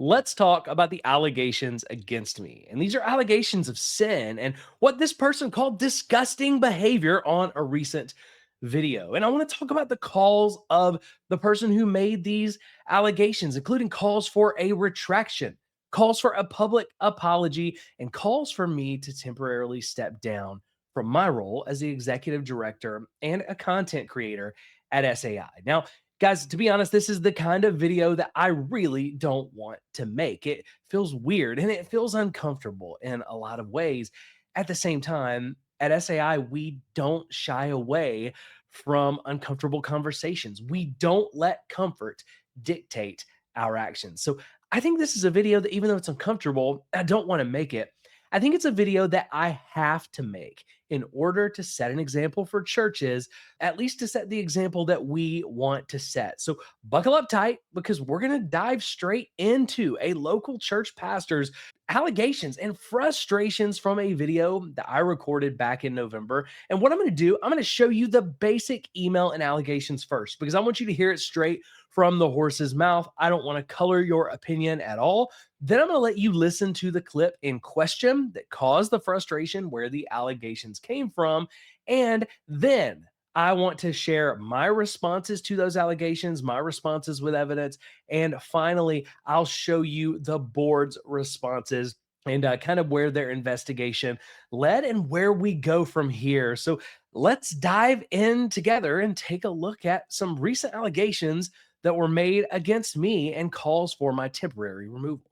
let's talk about the allegations against me. And these are allegations of sin and what this person called disgusting behavior on a recent video. And I want to talk about the calls of the person who made these allegations, including calls for a retraction, calls for a public apology, and calls for me to temporarily step down from my role as the executive director and a content creator at SAI. Now, guys, to be honest, this is the kind of video that I really don't want to make. It feels weird and it feels uncomfortable in a lot of ways. At the same time, at SAI, we don't shy away from uncomfortable conversations. We don't let comfort dictate our actions. So I think this is a video that, even though it's uncomfortable, I don't want to make it. I think it's a video that I have to make in order to set an example for churches, at least to set the example that we want to set. So buckle up tight because we're going to dive straight into a local church pastor's allegations and frustrations from a video that I recorded back in November. And what I'm going to do, I'm going to show you the basic email and allegations first because I want you to hear it straight from the horse's mouth. I don't want to color your opinion at all. Then I'm going to let you listen to the clip in question that caused the frustration, where the allegations came from. And then I want to share my responses to those allegations, my responses with evidence. And finally, I'll show you the board's responses and kind of where their investigation led and where we go from here. So let's dive in together and take a look at some recent allegations that were made against me and calls for my temporary removal.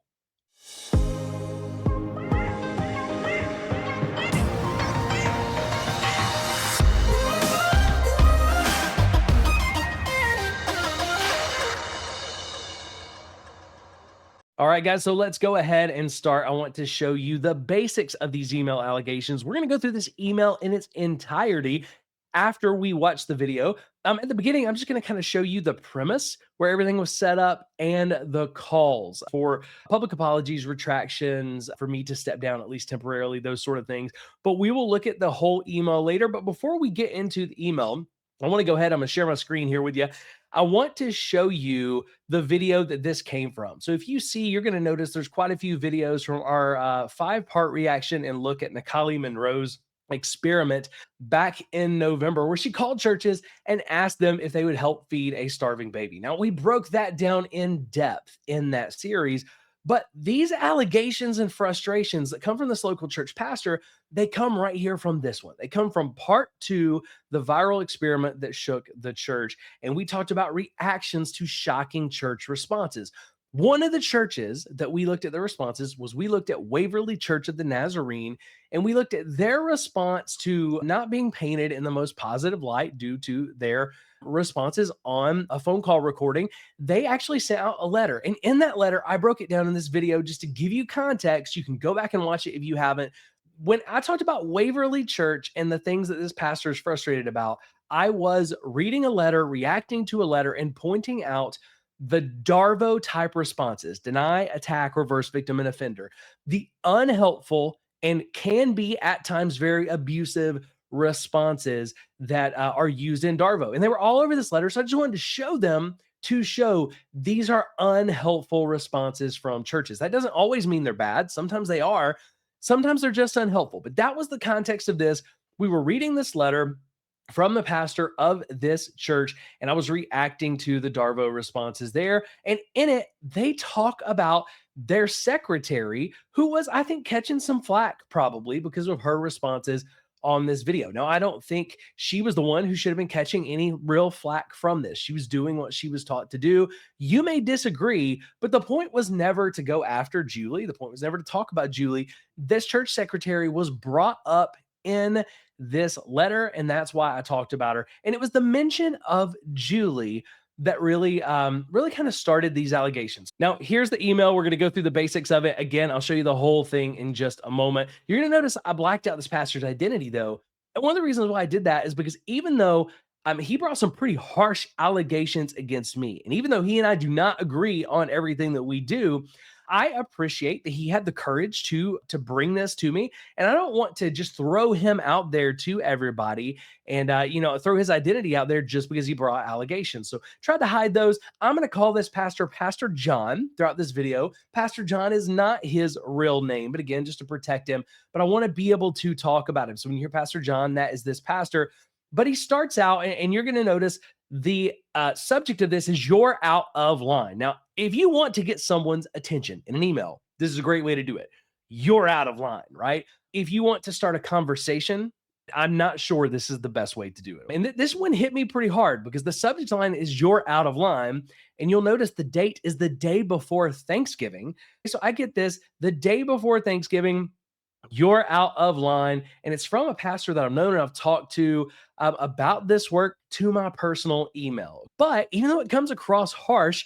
All right, guys, so let's go ahead and start. I want to show you the basics of these email allegations. We're going to go through this email in its entirety after we watch the video. At the beginning, I'm just going to kind of show you the premise where everything was set up and the calls for public apologies, retractions, for me to step down, at least temporarily, those sort of things. But we will look at the whole email later. But before we get into the email, I want to go ahead. I'm going to share my screen here with you. I want to show you the video that this came from. So if you see, you're going to notice there's quite a few videos from our 5-part reaction and look at Nikali Monroe's experiment back in November, where she called churches and asked them if they would help feed a starving baby. Now, we broke that down in depth in that series. But these allegations and frustrations that come from this local church pastor, they come right here from this one. They come from part 2, the viral experiment that shook the church. And we talked about reactions to shocking church responses. One of the churches that we looked at the responses was, we looked at Waverly Church of the Nazarene, and we looked at their response to not being painted in the most positive light due to their responses on a phone call recording. They actually sent out a letter. And in that letter, I broke it down in this video just to give you context. You can go back and watch it if you haven't. When I talked about Waverly Church and the things that this pastor is frustrated about, I was reading a letter, reacting to a letter, and pointing out the Darvo type responses: deny, attack, reverse victim, and offender. The unhelpful and can be at times very abusive responses that are used in Darvo. And they were all over this letter. So I just wanted to show them, to show these are unhelpful responses from churches. That doesn't always mean they're bad. Sometimes they are. Sometimes they're just unhelpful. But that was the context of this. We were reading this letter from the pastor of this church, and I was reacting to the Darvo responses there. And in it, they talk about their secretary, who was, I think, catching some flack probably because of her responses on this video. Now, I don't think she was the one who should have been catching any real flack from this. She was doing what she was taught to do. You may disagree, but the point was never to go after Julie. The point was never to talk about Julie. This church secretary was brought up in this letter, and that's why I talked about her. And it was the mention of Julie that really kind of started these allegations. Now, here's the email. We're going to go through the basics of it. Again, I'll show you the whole thing in just a moment. You're going to notice I blacked out this pastor's identity, though. And one of the reasons why I did that is because even though he brought some pretty harsh allegations against me, and even though he and I do not agree on everything that we do, I appreciate that he had the courage to bring this to me, and I don't want to just throw him out there to everybody and throw his identity out there just because he brought allegations. So tried to hide those. I'm going to call this pastor Pastor John throughout this video. Pastor John is not his real name, but again, just to protect him. But I want to be able to talk about him. So when you hear Pastor John, that is this pastor. But he starts out, and you're going to notice the subject of this is you're out of line. Now, if you want to get someone's attention in an email, this is a great way to do it. You're out of line, right? If you want to start a conversation, I'm not sure this is the best way to do it. And this one hit me pretty hard because the subject line is you're out of line. And you'll notice the date is the day before Thanksgiving. So I get this the day before Thanksgiving, you're out of line. And it's from a pastor that I've known and I've talked to about this work to my personal email. But even though it comes across harsh,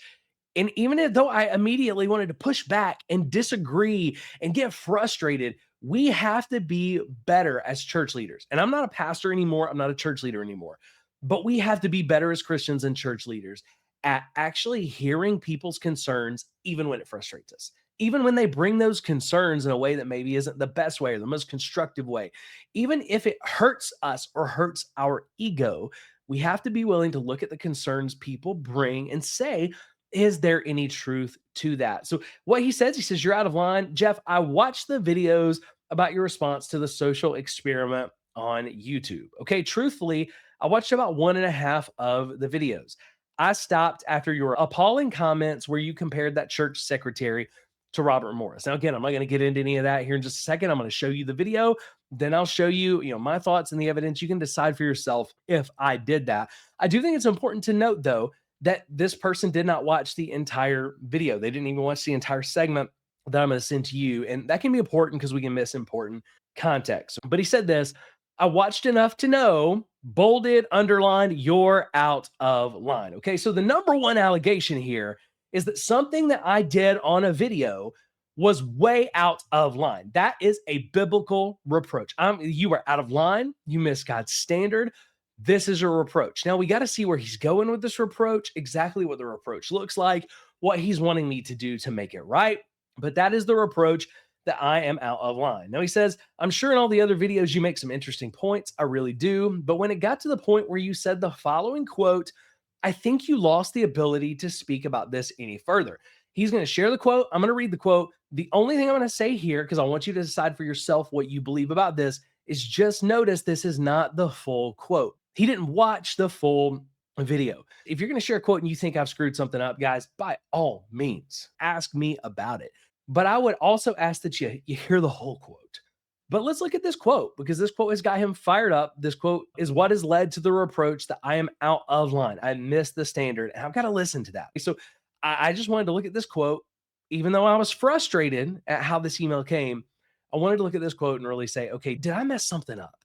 and even though I immediately wanted to push back and disagree and get frustrated, we have to be better as church leaders. And I'm not a pastor anymore. I'm not a church leader anymore. But we have to be better as Christians and church leaders at actually hearing people's concerns, even when it frustrates us. Even when they bring those concerns in a way that maybe isn't the best way or the most constructive way, even if it hurts us or hurts our ego, we have to be willing to look at the concerns people bring and say, is there any truth to that? So, what he says, you're out of line. Jeff, I watched the videos about your response to the social experiment on YouTube. Okay, truthfully, I watched about one and a half of the videos. I stopped after your appalling comments where you compared that church secretary to Robert Morris. Now, again, I'm not going to get into any of that here in just a second. I'm going to show you the video. Then I'll show you, my thoughts and the evidence. You can decide for yourself if I did that. I do think it's important to note, though, that this person did not watch the entire video. They didn't even watch the entire segment that I'm going to send to you. And that can be important because we can miss important context. But he said this, I watched enough to know, bolded, underlined, you're out of line. Okay, so the number one allegation here is that something that I did on a video was way out of line. That is a biblical reproach. You are out of line. You miss God's standard. This is a reproach. Now we got to see where he's going with this reproach, exactly what the reproach looks like, what he's wanting me to do to make it right. But that is the reproach that I am out of line. Now he says, I'm sure in all the other videos you make some interesting points. I really do. But when it got to the point where you said the following quote, I think you lost the ability to speak about this any further. He's going to share the quote. I'm going to read the quote. The only thing I'm going to say here, because I want you to decide for yourself what you believe about this, is just notice this is not the full quote. He didn't watch the full video. If you're going to share a quote and you think I've screwed something up, guys, by all means, ask me about it. But I would also ask that you hear the whole quote. But let's look at this quote because this quote has got him fired up. This quote is what has led to the reproach that I am out of line. I missed the standard and I've got to listen to that. So I just wanted to look at this quote, even though I was frustrated at how this email came. I wanted to look at this quote and really say, okay, did I mess something up?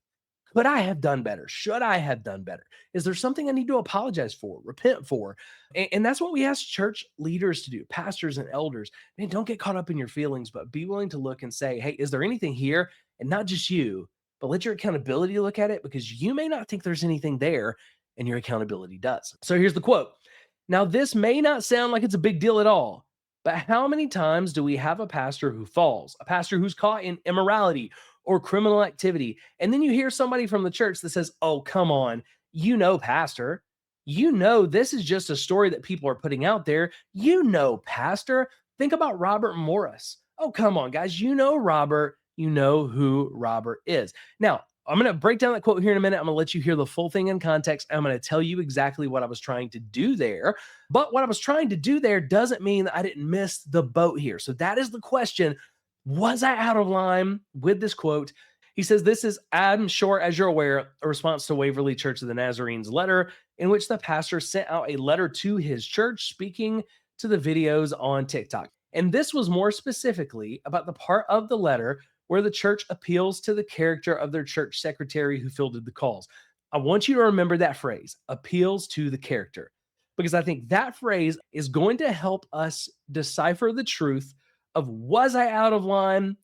Could I have done better? Should I have done better? Is there something I need to apologize for, repent for? And that's what we ask church leaders to do, pastors and elders. Man, don't get caught up in your feelings, but be willing to look and say, hey, is there anything here? And not just you, but let your accountability look at it because you may not think there's anything there and your accountability does. So here's the quote. Now, this may not sound like it's a big deal at all, but how many times do we have a pastor who falls, a pastor who's caught in immorality or criminal activity? And then you hear somebody from the church that says, oh, come on, pastor, this is just a story that people are putting out there. Pastor, think about Robert Morris. Oh, come on, guys, Robert, who Robert is. Now, I'm going to break down that quote here in a minute. I'm going to let you hear the full thing in context. I'm going to tell you exactly what I was trying to do there. But what I was trying to do there doesn't mean that I didn't miss the boat here. So that is the question. Was I out of line with this quote? He says, this is, I'm sure, as you're aware, a response to Waverly Church of the Nazarene's letter in which the pastor sent out a letter to his church speaking to the videos on TikTok. And this was more specifically about the part of the letter where the church appeals to the character of their church secretary who fielded the calls. I want you to remember that phrase, appeals to the character, because I think that phrase is going to help us decipher the truth of was I out of line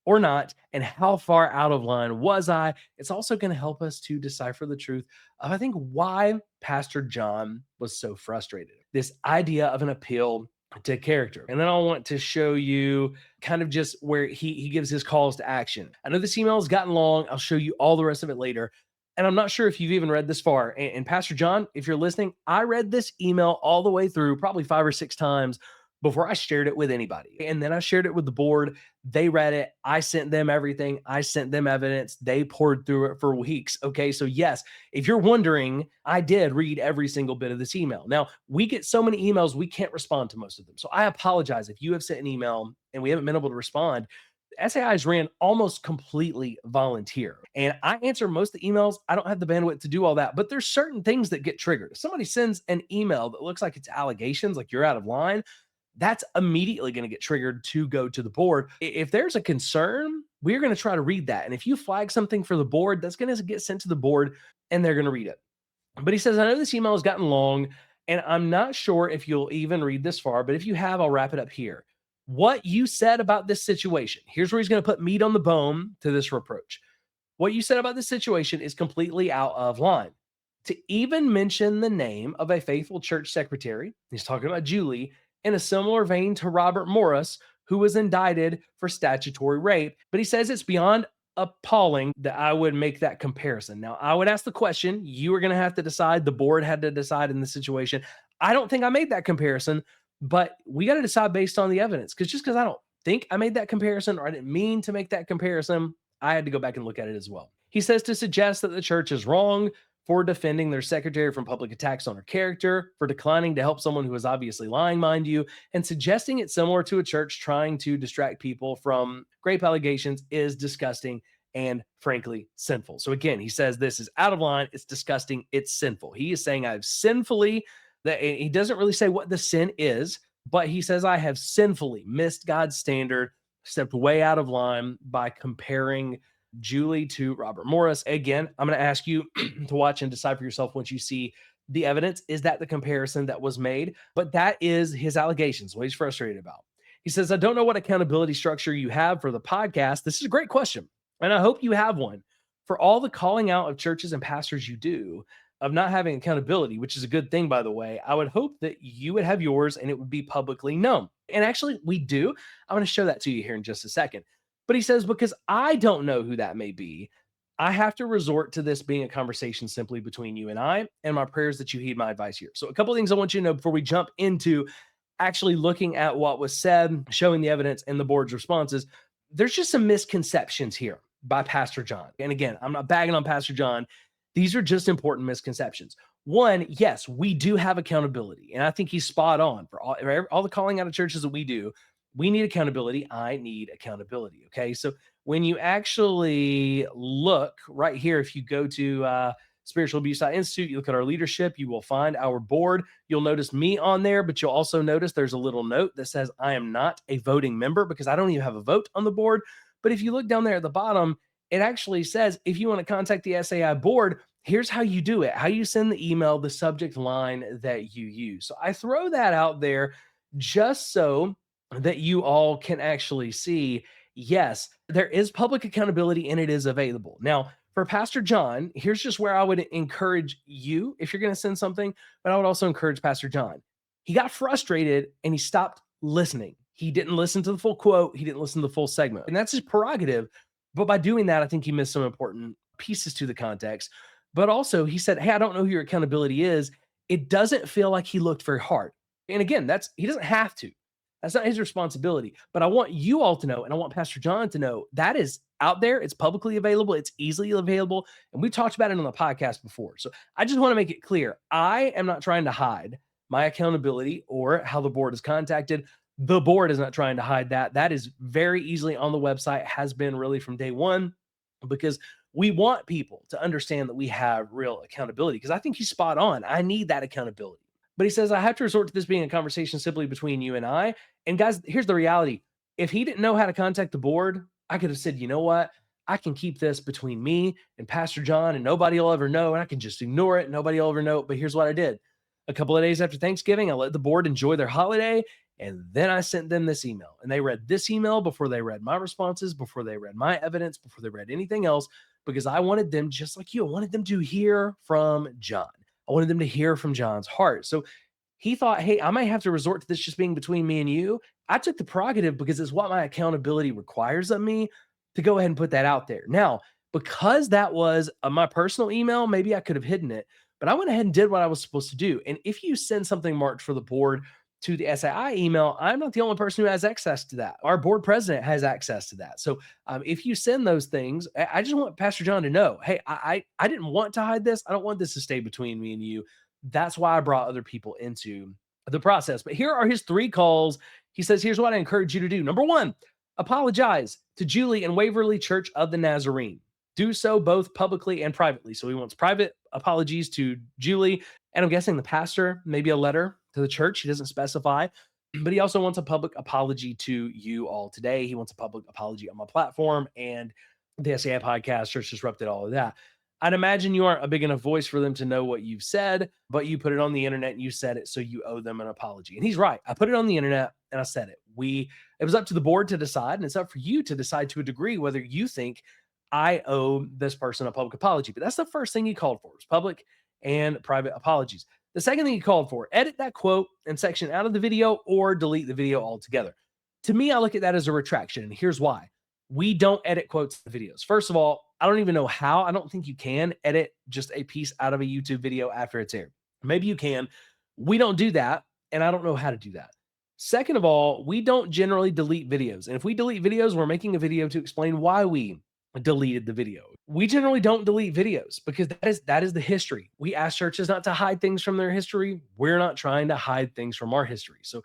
or not, and how far out of line was I. It's also going to help us to decipher the truth of, I think, why Pastor John was so frustrated. This idea of an appeal to character. And then I want to show you kind of just where he gives his calls to action. I know this email has gotten long. I'll show you all the rest of it later. And I'm not sure if you've even read this far. And Pastor John, if you're listening, I read this email all the way through probably 5 or 6 times before I shared it with anybody. And then I shared it with the board. They read it. I sent them everything. I sent them evidence. They poured through it for weeks. Okay. So, yes, if you're wondering, I did read every single bit of this email. Now, we get so many emails, we can't respond to most of them. So, I apologize if you have sent an email and we haven't been able to respond. SAIs ran almost completely volunteer. And I answer most of the emails. I don't have the bandwidth to do all that, but there's certain things that get triggered. If somebody sends an email that looks like it's allegations, like you're out of line, that's immediately going to get triggered to go to the board. If there's a concern, we're going to try to read that. And if you flag something for the board, that's going to get sent to the board and they're going to read it. But he says, I know this email has gotten long and I'm not sure if you'll even read this far, but if you have, I'll wrap it up here. What you said about this situation, here's where he's going to put meat on the bone to this reproach. What you said about this situation is completely out of line. To even mention the name of a faithful church secretary, he's talking about Julie, in a similar vein to Robert Morris, who was indicted for statutory rape. But he says it's beyond appalling that I would make that comparison. Now, I would ask the question, you are going to have to decide, the board had to decide in this situation. I don't think I made that comparison, but we got to decide based on the evidence. Because just because I don't think I made that comparison or I didn't mean to make that comparison, I had to go back and look at it as well. He says to suggest that the church is wrong for defending their secretary from public attacks on her character, for declining to help someone who is obviously lying, mind you, and suggesting it's similar to a church trying to distract people from rape allegations is disgusting and frankly sinful. So again, he says this is out of line, it's disgusting, it's sinful. He is saying I've sinfully, that he doesn't really say what the sin is, but he says I have sinfully missed God's standard, stepped way out of line by comparing Julie to Robert Morris. Again, I'm going to ask you to watch and decide for yourself once you see the evidence. Is that the comparison that was made? But that is his allegations, what he's frustrated about. He says, I don't know what accountability structure you have for the podcast. This is a great question. And I hope you have one for all the calling out of churches and pastors you do of not having accountability, which is a good thing, by the way. I would hope that you would have yours and it would be publicly known. And actually, we do. I'm going to show that to you here in just a second. But he says, because I don't know who that may be, I have to resort to this being a conversation simply between you and I, and my prayers that you heed my advice here. So a couple of things I want you to know before we jump into actually looking at what was said, showing the evidence and the board's responses. There's just some misconceptions here by Pastor John. And again, I'm not bagging on Pastor John. These are just important misconceptions. One, yes, we do have accountability. And I think he's spot on for all the calling out of churches that we do. We need accountability. I need accountability. Okay. So when you actually look right here, if you go to Spiritual Abuse Institute, you look at our leadership, you will find our board. You'll notice me on there, but you'll also notice there's a little note that says I am not a voting member because I don't even have a vote on the board. But if you look down there at the bottom, it actually says if you want to contact the SAI board, here's how you do it, how you send the email, the subject line that you use. So I throw that out there just so that you all can actually see, yes, there is public accountability and it is available. Now, for Pastor John, here's just where I would encourage you if you're going to send something, but I would also encourage Pastor John. He got frustrated and he stopped listening. He didn't listen to the full quote. He didn't listen to the full segment. And that's his prerogative. But by doing that, I think he missed some important pieces to the context. But also, he said, hey, I don't know who your accountability is. It doesn't feel like he looked very hard. And again, he doesn't have to. That's not his responsibility. But I want you all to know, and I want Pastor John to know, that is out there. It's publicly available. It's easily available. And we talked about it on the podcast before. So I just want to make it clear. I am not trying to hide my accountability or how the board is contacted. The board is not trying to hide that. That is very easily on the website, has been really from day one, because we want people to understand that we have real accountability, because I think he's spot on. I need that accountability. But he says, I have to resort to this being a conversation simply between you and I. And guys, here's the reality. If he didn't know how to contact the board, I could have said, you know what? I can keep this between me and Pastor John and nobody will ever know. And I can just ignore it. Nobody will ever know. But here's what I did. A couple of days after Thanksgiving, I let the board enjoy their holiday. And then I sent them this email. And they read this email before they read my responses, before they read my evidence, before they read anything else, because I wanted them, just like you, I wanted them to hear from John. I wanted them to hear from John's heart. So He thought, hey, I might have to resort to this just being between me and you. I took the prerogative because it's what my accountability requires of me to go ahead and put that out there. Now, because that was my personal email, maybe I could have hidden it, but I went ahead and did what I was supposed to do. And if you send something marked for the board to the SAI email, I'm not the only person who has access to that. Our board president has access to that. So if you send those things, I just want Pastor John to know, hey, I didn't want to hide this. I don't want this to stay between me and you. That's why I brought other people into the process. But here are his 3 calls. He says, here's what I encourage you to do. Number 1, apologize to Julie and Waverly Church of the Nazarene. Do so both publicly and privately. So he wants private apologies to Julie, and I'm guessing the pastor, maybe a letter to the church. He doesn't specify, but he also wants a public apology to you all today. He wants a public apology on my platform and the SAI podcast, Church Disrupted, all of that. I'd imagine you aren't a big enough voice for them to know what you've said, but you put it on the internet and you said it, so you owe them an apology. And he's right. I put it on the internet and I said it. It was up to the board to decide, and it's up for you to decide to a degree whether you think I owe this person a public apology. But that's the first thing he called for, was public and private apologies. The second thing he called for, edit that quote and section out of the video or delete the video altogether. To me, I look at that as a retraction, and here's why. We don't edit quotes in videos. First of all, I don't even know how. I don't think you can edit just a piece out of a YouTube video after it's aired. Maybe you can. We don't do that, and I don't know how to do that. Second of all, we don't generally delete videos. And if we delete videos, we're making a video to explain why we deleted the video. We generally don't delete videos because that is the history. We ask churches not to hide things from their history. We're not trying to hide things from our history. So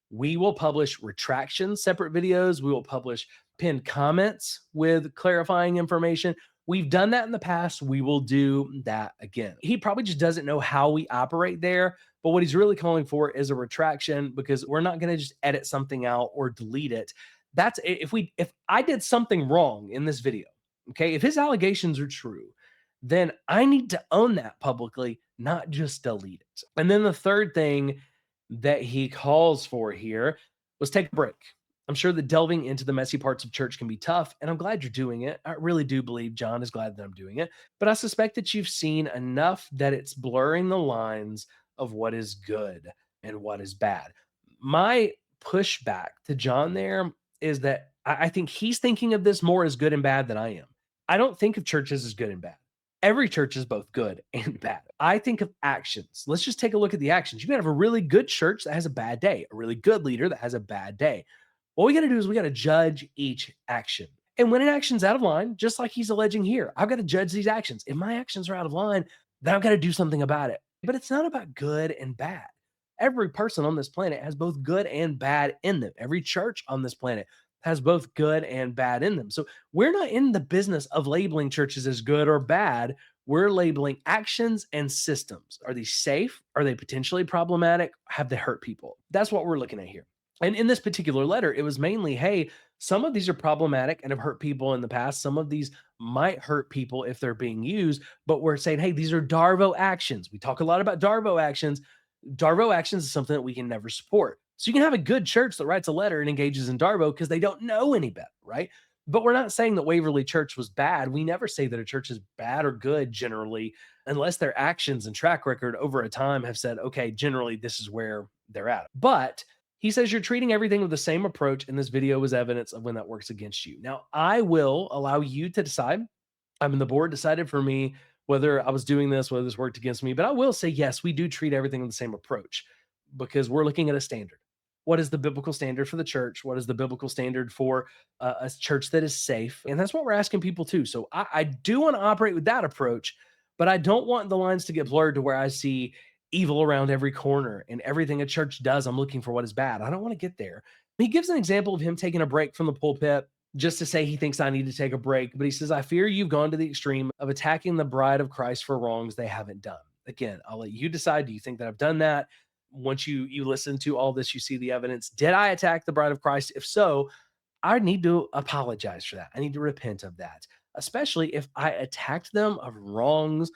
we will publish retractions, separate videos. We will publish pinned comments with clarifying information. We've done that in the past. We will do that again. He probably just doesn't know how we operate there. But what he's really calling for is a retraction, because we're not going to just edit something out or delete it. That's if I did something wrong in this video, okay, if his allegations are true, then I need to own that publicly, not just delete it. And then the third thing that he calls for here was take a break. I'm sure that delving into the messy parts of church can be tough, and I'm glad you're doing it. I really do believe John is glad that I'm doing it, but I suspect that you've seen enough that it's blurring the lines of what is good and what is bad. My pushback to John there is that I think he's thinking of this more as good and bad than I am. I don't think of churches as good and bad. Every church is both good and bad. I think of actions. Let's just take a look at the actions. You can have a really good church that has a bad day, a really good leader that has a bad day. What we got to do is we got to judge each action. And when an action's out of line, just like he's alleging here, I've got to judge these actions. If my actions are out of line, then I've got to do something about it. But it's not about good and bad. Every person on this planet has both good and bad in them. Every church on this planet has both good and bad in them. So we're not in the business of labeling churches as good or bad. We're labeling actions and systems. Are these safe? Are they potentially problematic? Have they hurt people? That's what we're looking at here. And in this particular letter, it was mainly, hey, some of these are problematic and have hurt people in the past. Some of these might hurt people if they're being used, but we're saying, hey, these are Darvo actions. We talk a lot about Darvo actions. Darvo actions is something that we can never support. So you can have a good church that writes a letter and engages in Darvo because they don't know any better, right? But we're not saying that Waverly Church was bad. We never say that a church is bad or good generally, unless their actions and track record over a time have said, okay, generally this is where they're at. But he says you're treating everything with the same approach, and this video was evidence of when that works against you. Now, I will allow you to decide. I mean, the board decided for me whether I was doing this, whether this worked against me. But I will say, yes, we do treat everything with the same approach because we're looking at a standard. What is the biblical standard for the church? What is the biblical standard for a church that is safe? And that's what we're asking people too. So I do want to operate with that approach, but I don't want the lines to get blurred to where I see evil around every corner and everything a church does, I'm looking for what is bad. I don't want to get there. He gives an example of him taking a break from the pulpit just to say he thinks I need to take a break. But he says, I fear you've gone to the extreme of attacking the bride of Christ for wrongs they haven't done. Again, I'll let you decide. Do you think that I've done that? Once you listen to all this, you see the evidence. Did I attack the bride of Christ? If so, I need to apologize for that. I need to repent of that, especially if I attacked them of wrongs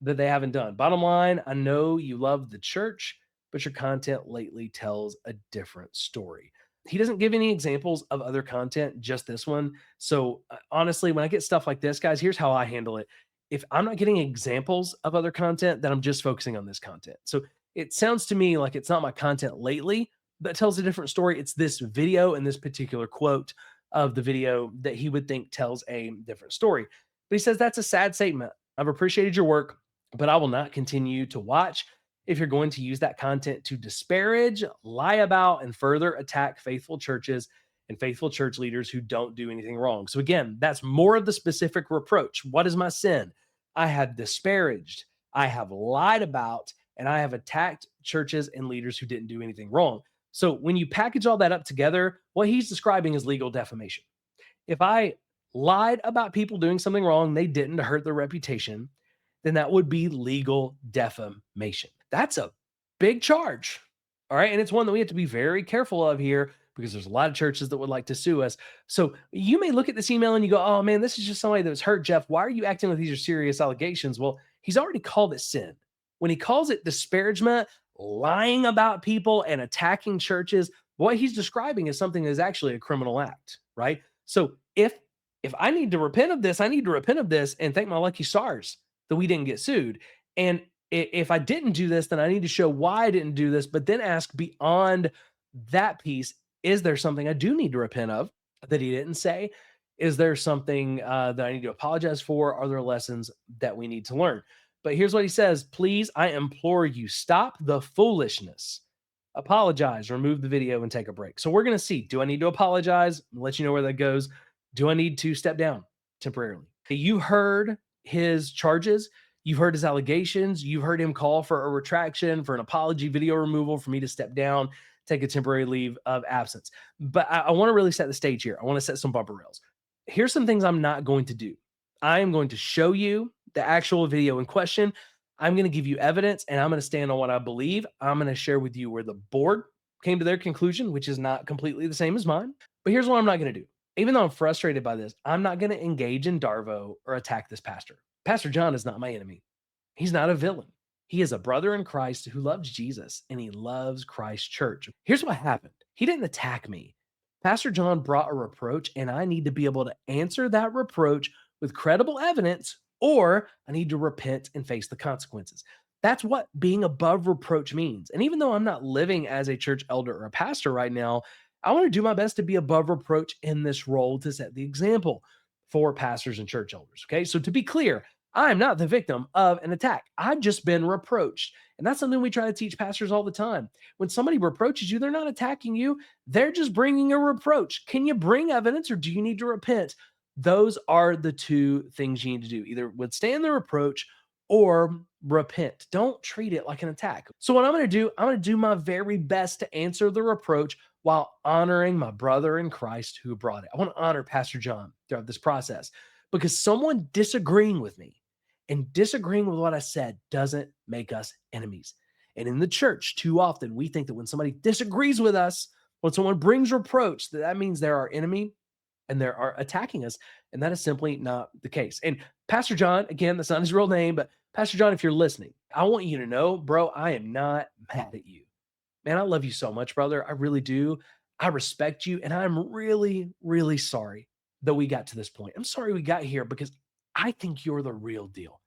that they haven't done. Bottom line, I know you love the church, but your content lately tells a different story. He doesn't give any examples of other content, just this one. So honestly, when I get stuff like this, guys, here's how I handle it. If I'm not getting examples of other content, then I'm just focusing on this content. So It sounds to me like it's not my content lately that tells a different story. It's this video and this particular quote of the video that he would think tells a different story. But he says, that's a sad statement. I've appreciated your work, but I will not continue to watch if you're going to use that content to disparage, lie about, and further attack faithful churches and faithful church leaders who don't do anything wrong. So, again, that's more of the specific reproach. What is my sin? I have disparaged, I have lied about, and I have attacked churches and leaders who didn't do anything wrong. So, when you package all that up together, what he's describing is legal defamation. If I lied about people doing something wrong, they didn't to hurt their reputation, then that would be legal defamation. That's a big charge. All right. And it's one that we have to be very careful of here because there's a lot of churches that would like to sue us. So you may look at this email and you go, oh man, this is just somebody that was hurt, Jeff. Why are you acting like these are serious allegations? Well, he's already called it sin. When he calls it disparagement, lying about people and attacking churches, what he's describing is something that is actually a criminal act, right? So if I need to repent of this, I need to repent of this and thank my lucky stars that we didn't get sued. And if I didn't do this, then I need to show why I didn't do this, but then ask beyond that piece, is there something I do need to repent of that he didn't say? Is there something that I need to apologize for? Are there lessons that we need to learn? But here's what he says. Please, I implore you, stop the foolishness. Apologize, remove the video, and take a break. So we're going to see, do I need to apologize? I'll let you know where that goes. Do I need to step down temporarily? You heard his charges. You've heard his allegations. You've heard him call for a retraction, for an apology, video removal, for me to step down, take a temporary leave of absence. But I want to really set the stage here. I want to set some bumper rails. Here's some things I'm not going to do. I am going to show you the actual video in question. I'm going to give you evidence and I'm going to stand on what I believe. I'm going to share with you where the board came to their conclusion, which is not completely the same as mine. But here's what I'm not going to do. Even though I'm frustrated by this, I'm not going to engage in Darvo or attack this pastor. Pastor John is not my enemy. He's not a villain. He is a brother in Christ who loves Jesus and he loves Christ's church. Here's what happened. He didn't attack me. Pastor John brought a reproach and I need to be able to answer that reproach with credible evidence, or I need to repent and face the consequences. That's what being above reproach means. And even though I'm not living as a church elder or a pastor right now, I want to do my best to be above reproach in this role to set the example for pastors and church elders. Okay. So to be clear, I'm not the victim of an attack. I've just been reproached. And that's something we try to teach pastors all the time. When somebody reproaches you, they're not attacking you. They're just bringing a reproach. Can you bring evidence or do you need to repent? Those are the two things you need to do. Either withstand the reproach or repent. Don't treat it like an attack. So what I'm going to do my very best to answer the reproach while honoring my brother in Christ who brought it. I want to honor Pastor John throughout this process because someone disagreeing with me and disagreeing with what I said doesn't make us enemies. And in the church, too often we think that when somebody disagrees with us, when someone brings reproach, that means they're our enemy and they are attacking us. And that is simply not the case. And Pastor John, again, that's not his real name, but Pastor John, if you're listening, I want you to know, bro, I am not mad at you. Man, I love you so much, brother. I really do. I respect you. And I'm really, really sorry that we got to this point. I'm sorry we got here because I think you're the real deal.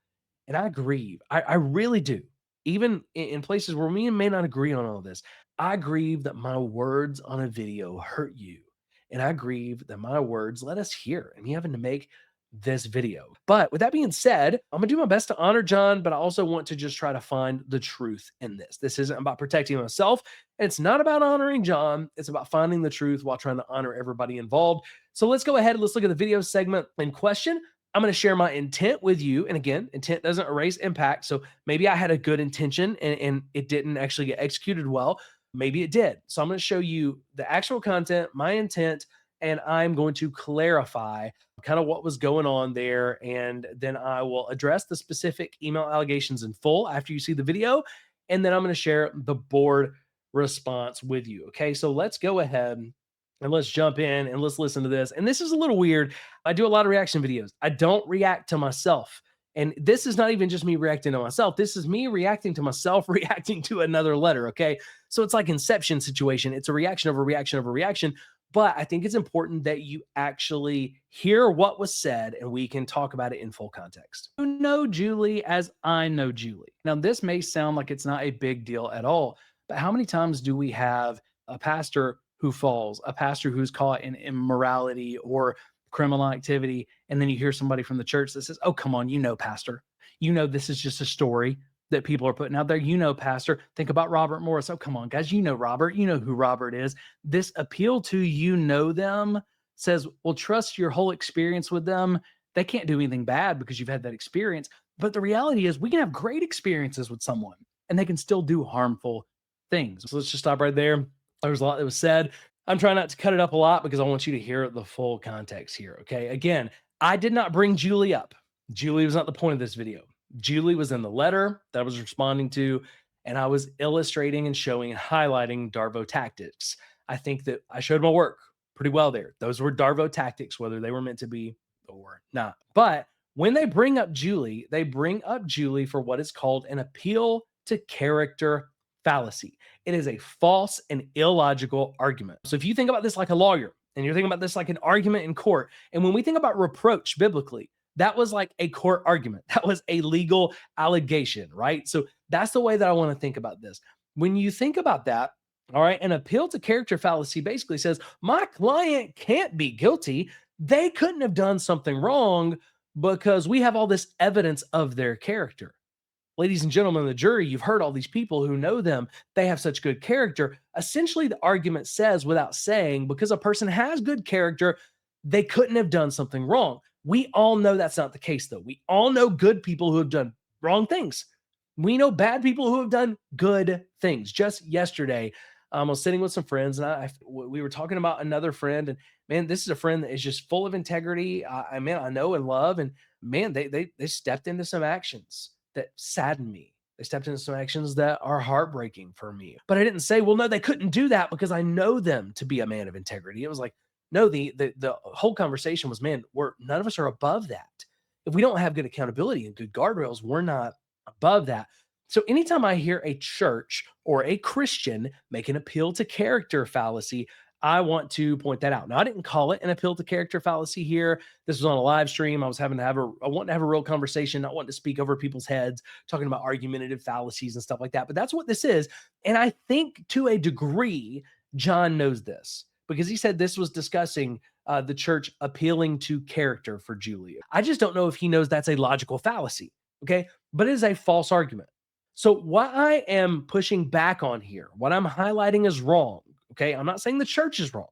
And I grieve. I really do. Even in places where we may not agree on all this, I grieve that my words on a video hurt you. And I grieve that my words let us hear and me having to make this video. But with that being said, I'm gonna do my best to honor John, but I also want to just try to find the truth in this. This isn't about protecting myself. It's not about honoring John. It's about finding the truth while trying to honor everybody involved. So let's go ahead and let's look at the video segment in question. I'm going to share my intent with you. And again, intent doesn't erase impact. So maybe I had a good intention and it didn't actually get executed well. Maybe it did. So I'm going to show you the actual content, my intent, and I'm going to clarify kind of what was going on there. And then I will address the specific email allegations in full after you see the video. And then I'm going to share the board response with you. Okay. So let's go ahead and let's jump in and let's listen to this. And this is a little weird. I do a lot of reaction videos. I don't react to myself. And this is not even just me reacting to myself. This is me reacting to myself, reacting to another letter. Okay. So it's like Inception situation. It's a reaction of a reaction of a reaction. But I think it's important that you actually hear what was said and we can talk about it in full context. You know Julie as I know Julie. Now, this may sound like it's not a big deal at all, but how many times do we have a pastor who falls, a pastor who's caught in immorality or criminal activity, and then you hear somebody from the church that says, "Oh, come on, you know, pastor. You know, this is just a story that people are putting out there. You know, pastor. Think about Robert Morris. Oh, come on, guys. You know Robert. You know who Robert is." This appeal to you know them says, well, trust your whole experience with them. They can't do anything bad because you've had that experience. But the reality is, we can have great experiences with someone and they can still do harmful things. So let's just stop right there. There was a lot that was said. I'm trying not to cut it up a lot because I want you to hear the full context here. Okay. Again, I did not bring Julie up. Julie was not the point of this video. Julie was in the letter that I was responding to, and I was illustrating and showing and highlighting Darvo tactics. I think that I showed my work pretty well there. Those were Darvo tactics, whether they were meant to be or not. But when they bring up Julie, they bring up Julie for what is called an appeal to character fallacy. It is a false and illogical argument. So if you think about this like a lawyer and you're thinking about this like an argument in court, and when we think about reproach biblically, that was like a court argument. That was a legal allegation, right? So that's the way that I want to think about this. When you think about that, all right, an appeal to character fallacy basically says my client can't be guilty. They couldn't have done something wrong because we have all this evidence of their character. Ladies and gentlemen of the jury, you've heard all these people who know them. They have such good character. Essentially, the argument says, without saying, because a person has good character, they couldn't have done something wrong. We all know that's not the case, though. We all know good people who have done wrong things. We know bad people who have done good things. Just yesterday, I was sitting with some friends, and we were talking about another friend. And man, this is a friend that is just full of integrity. I know and love. And man, they stepped into some actions that sadden me. They stepped into some actions that are heartbreaking for me. But I didn't say, well, no, they couldn't do that because I know them to be a man of integrity. It was like, no, the whole conversation was, man, none of us are above that. If we don't have good accountability and good guardrails, we're not above that. So anytime I hear a church or a Christian make an appeal to character fallacy, I want to point that out. Now, I didn't call it an appeal to character fallacy here. This was on a live stream. I wanting to have a real conversation, not wanting to speak over people's heads, talking about argumentative fallacies and stuff like that. But that's what this is. And I think to a degree, John knows this because he said this was discussing the church appealing to character for Julia. I just don't know if he knows that's a logical fallacy. Okay. But it is a false argument. So what I am pushing back on here, what I'm highlighting is wrong. Okay. I'm not saying the church is wrong.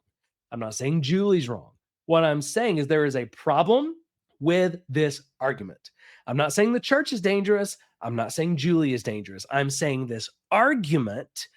I'm not saying Julie's wrong. What I'm saying is there is a problem with this argument. I'm not saying the church is dangerous. I'm not saying Julie is dangerous. I'm saying this argument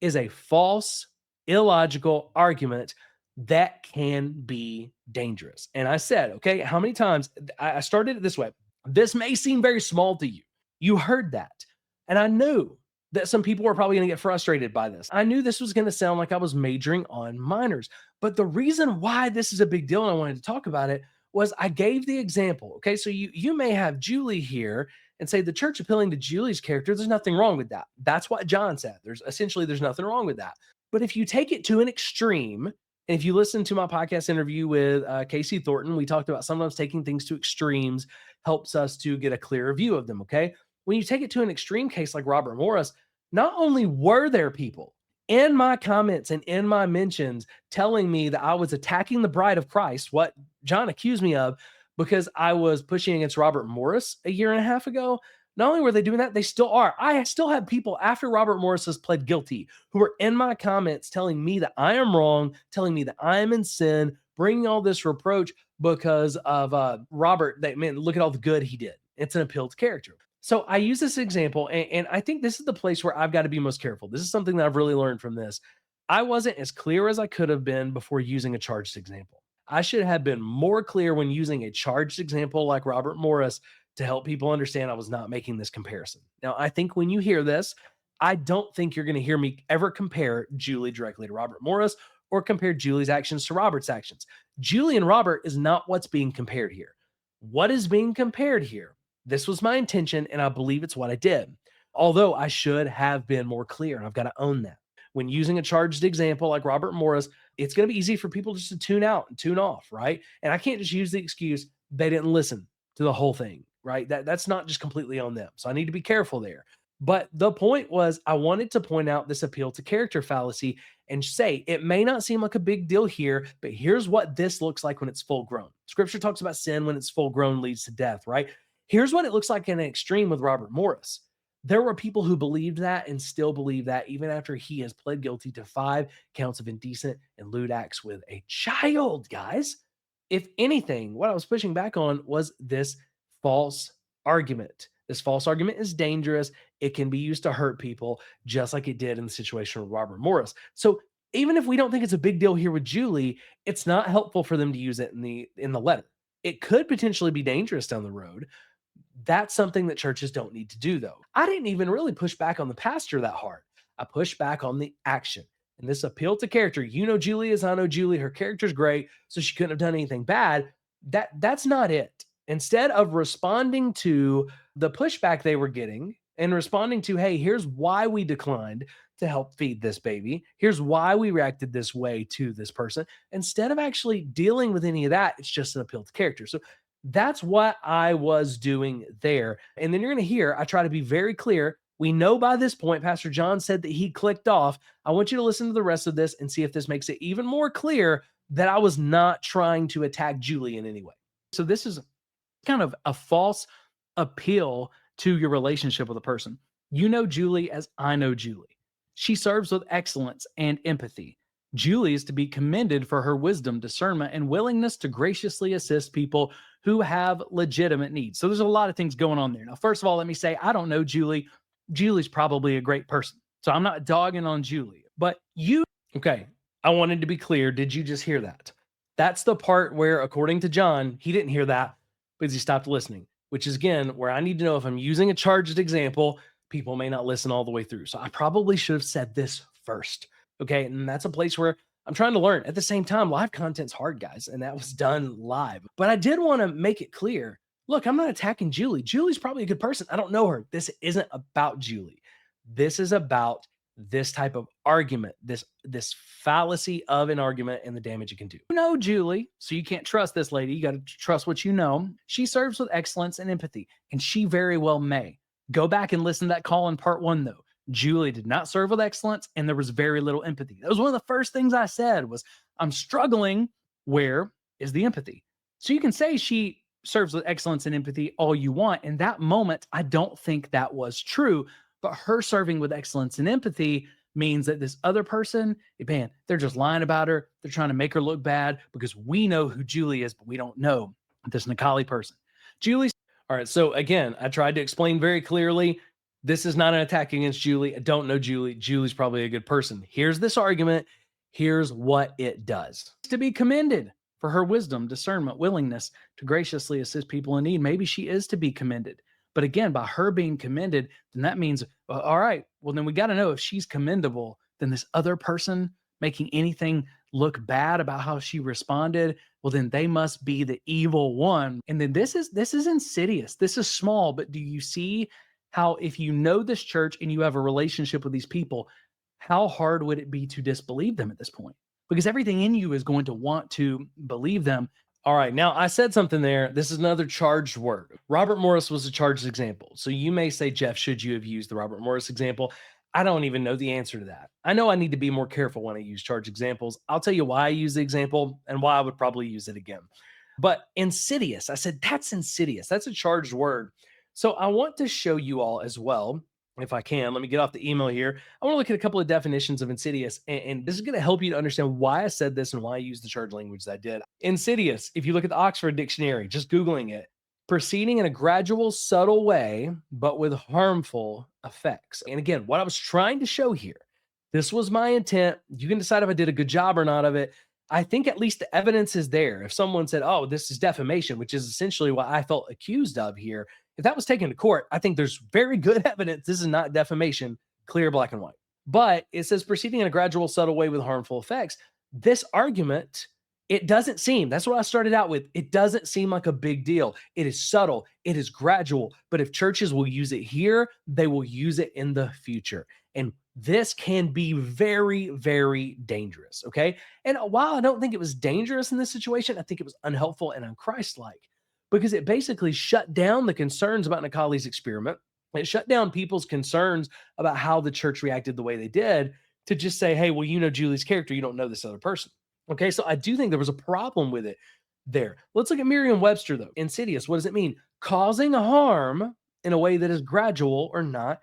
is a false, illogical argument that can be dangerous. And I said, okay, how many times I started it this way. This may seem very small to you. You heard that. And I knew that some people were probably going to get frustrated by this. I knew this was going to sound like I was majoring on minors. But the reason why this is a big deal and I wanted to talk about it was I gave the example. Okay, so you may have Julie here and say the church appealing to Julie's character, there's nothing wrong with that. That's what John said. There's nothing wrong with that. But if you take it to an extreme, and if you listen to my podcast interview with Casey Thornton, we talked about sometimes taking things to extremes helps us to get a clearer view of them, okay? When you take it to an extreme case like Robert Morris, not only were there people in my comments and in my mentions telling me that I was attacking the bride of Christ, what John accused me of, because I was pushing against Robert Morris a year and a half ago. Not only were they doing that, they still are. I still have people after Robert Morris has pled guilty who are in my comments telling me that I am wrong, telling me that I am in sin, bringing all this reproach because of Robert. That, man, look at all the good he did. It's an appeal to character. So I use this example, and I think this is the place where I've got to be most careful. This is something that I've really learned from this. I wasn't as clear as I could have been before using a charged example. I should have been more clear when using a charged example like Robert Morris to help people understand I was not making this comparison. Now, I think when you hear this, I don't think you're going to hear me ever compare Julie directly to Robert Morris or compare Julie's actions to Robert's actions. Julie and Robert is not what's being compared here. What is being compared here? This was my intention, and I believe it's what I did. Although I should have been more clear, and I've got to own that. when using a charged example like Robert Morris, it's going to be easy for people just to tune out and tune off, right? And I can't just use the excuse they didn't listen to the whole thing, right? That's not just completely on them. So I need to be careful there. But the point was, I wanted to point out this appeal to character fallacy and say it may not seem like a big deal here, but here's what this looks like when it's full grown. Scripture talks about sin when it's full grown leads to death, right? Here's what it looks like in an extreme with Robert Morris. There were people who believed that and still believe that even after he has pled guilty to 5 counts of indecent and lewd acts with a child, guys. If anything, what I was pushing back on was this false argument. This false argument is dangerous. It can be used to hurt people, just like it did in the situation with Robert Morris. So even if we don't think it's a big deal here with Julie, it's not helpful for them to use it in the letter. It could potentially be dangerous down the road. That's something that churches don't need to do, though. I didn't even really push back on the pastor that hard. I pushed back on the action. And this appeal to character. You know Julie as I know Julie. Her character's great, so she couldn't have done anything bad. That's not it. Instead of responding to the pushback they were getting and responding to, hey, here's why we declined to help feed this baby. Here's why we reacted this way to this person. Instead of actually dealing with any of that, it's just an appeal to character. So that's what I was doing there. And then you're going to hear, I try to be very clear. We know by this point, Pastor John said that he clicked off. I want you to listen to the rest of this and see if this makes it even more clear that I was not trying to attack Julie in any way. So this is kind of a false appeal to your relationship with a person. You know Julie as I know Julie. She serves with excellence and empathy. Julie is to be commended for her wisdom, discernment, and willingness to graciously assist people who have legitimate needs. So there's a lot of things going on there. Now, first of all, let me say, I don't know Julie. Julie's probably a great person. So I'm not dogging on Julie, but you. Okay. I wanted to be clear. Did you just hear that? That's the part where, according to John, he didn't hear that because he stopped listening, which is again where I need to know if I'm using a charged example, people may not listen all the way through. So I probably should have said this first. Okay. And that's a place where I'm trying to learn. At the same time, live content's hard, guys. And that was done live. But I did want to make it clear. Look, I'm not attacking Julie. Julie's probably a good person. I don't know her. This isn't about Julie. This is about this type of argument, this fallacy of an argument and the damage it can do. You know Julie, so you can't trust this lady. You got to trust what you know. She serves with excellence and empathy, and she very well may. Go back and listen to that call in part 1, though. Julie did not serve with excellence, and there was very little empathy. That was one of the first things I said was, I'm struggling. Where is the empathy? So you can say she serves with excellence and empathy all you want. In that moment, I don't think that was true. But her serving with excellence and empathy means that this other person, man, they're just lying about her. They're trying to make her look bad because we know who Julie is, but we don't know this Nikali person. Julie's. All right. So again, I tried to explain very clearly. This is not an attack against Julie. I don't know Julie. Julie's probably a good person. Here's this argument. Here's what it does. To be commended for her wisdom, discernment, willingness to graciously assist people in need. Maybe she is to be commended. But again, by her being commended, then that means, well, all right, well, then we got to know if she's commendable, then this other person making anything look bad about how she responded, well, then they must be the evil one. And then this is insidious. This is small, but do you see how if you know this church and you have a relationship with these people, how hard would it be to disbelieve them at this point? Because everything in you is going to want to believe them. All right. Now, I said something there. This is another charged word. Robert Morris was a charged example. So you may say, Jeff, should you have used the Robert Morris example? I don't even know the answer to that. I know I need to be more careful when I use charged examples. I'll tell you why I use the example and why I would probably use it again. But insidious, I said, that's insidious. That's a charged word. So I want to show you all as well, if I can. Let me get off the email here. I want to look at a couple of definitions of insidious, and this is going to help you to understand why I said this and why I used the charged language that I did. Insidious, if you look at the Oxford Dictionary, just Googling it, proceeding in a gradual, subtle way, but with harmful effects. And again, what I was trying to show here, this was my intent. You can decide if I did a good job or not of it. I think at least the evidence is there. If someone said, oh, this is defamation, which is essentially what I felt accused of here, if that was taken to court, I think there's very good evidence this is not defamation, clear, black and white. But it says proceeding in a gradual, subtle way with harmful effects. This argument, it doesn't seem, that's what I started out with. It doesn't seem like a big deal. It is subtle. It is gradual. But if churches will use it here, they will use it in the future. And This can be very, very dangerous. Okay. And while I don't think it was dangerous in this situation, I think it was unhelpful and unchristlike because it basically shut down the concerns about Necali's experiment. It shut down people's concerns about how the church reacted the way they did to just say, hey, well, you know Julie's character, you don't know this other person. Okay. So I do think there was a problem with it there. Let's look at Merriam Webster, though. Insidious, what does it mean? Causing harm in a way that is gradual or not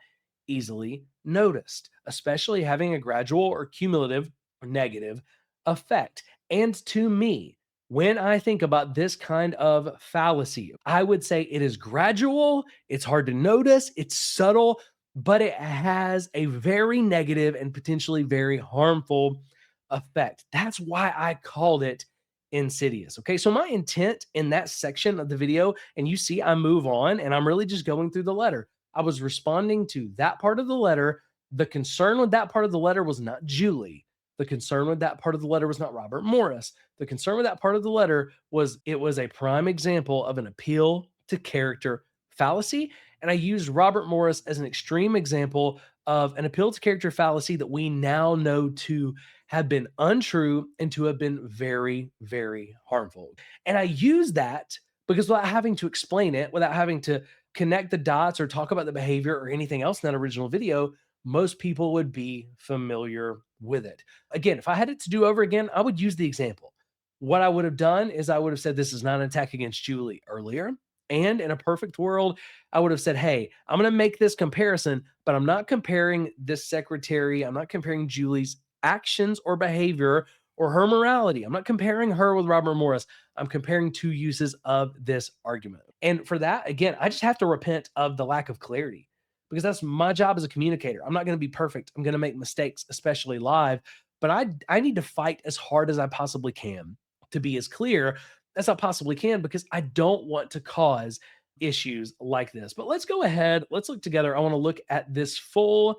easily noticed, especially having a gradual or cumulative or negative effect. And to me, when I think about this kind of fallacy, I would say it is gradual, it's hard to notice, it's subtle, but it has a very negative and potentially very harmful effect. That's why I called it insidious. Okay. So my intent in that section of the video, and you see I move on and I'm really just going through the letter. I was responding to that part of the letter. The concern with that part of the letter was not Julie. The concern with that part of the letter was not Robert Morris. The concern with that part of the letter was it was a prime example of an appeal to character fallacy. And I used Robert Morris as an extreme example of an appeal to character fallacy that we now know to have been untrue and to have been very, very harmful. And I use that because without having to explain it, without having to connect the dots or talk about the behavior or anything else in that original video, most people would be familiar with it. Again, if I had it to do over again, I would use the example. What I would have done is I would have said this is not an attack against Julie earlier. And in a perfect world, I would have said, hey, I'm going to make this comparison, but I'm not comparing this secretary. I'm not comparing Julie's actions or behavior or her morality. I'm not comparing her with Robert Morris. I'm comparing two uses of this argument. And for that, again, I just have to repent of the lack of clarity because that's my job as a communicator. I'm not going to be perfect. I'm going to make mistakes, especially live, but I need to fight as hard as I possibly can to be as clear as I possibly can because I don't want to cause issues like this. But let's go ahead. Let's look together. I want to look at this full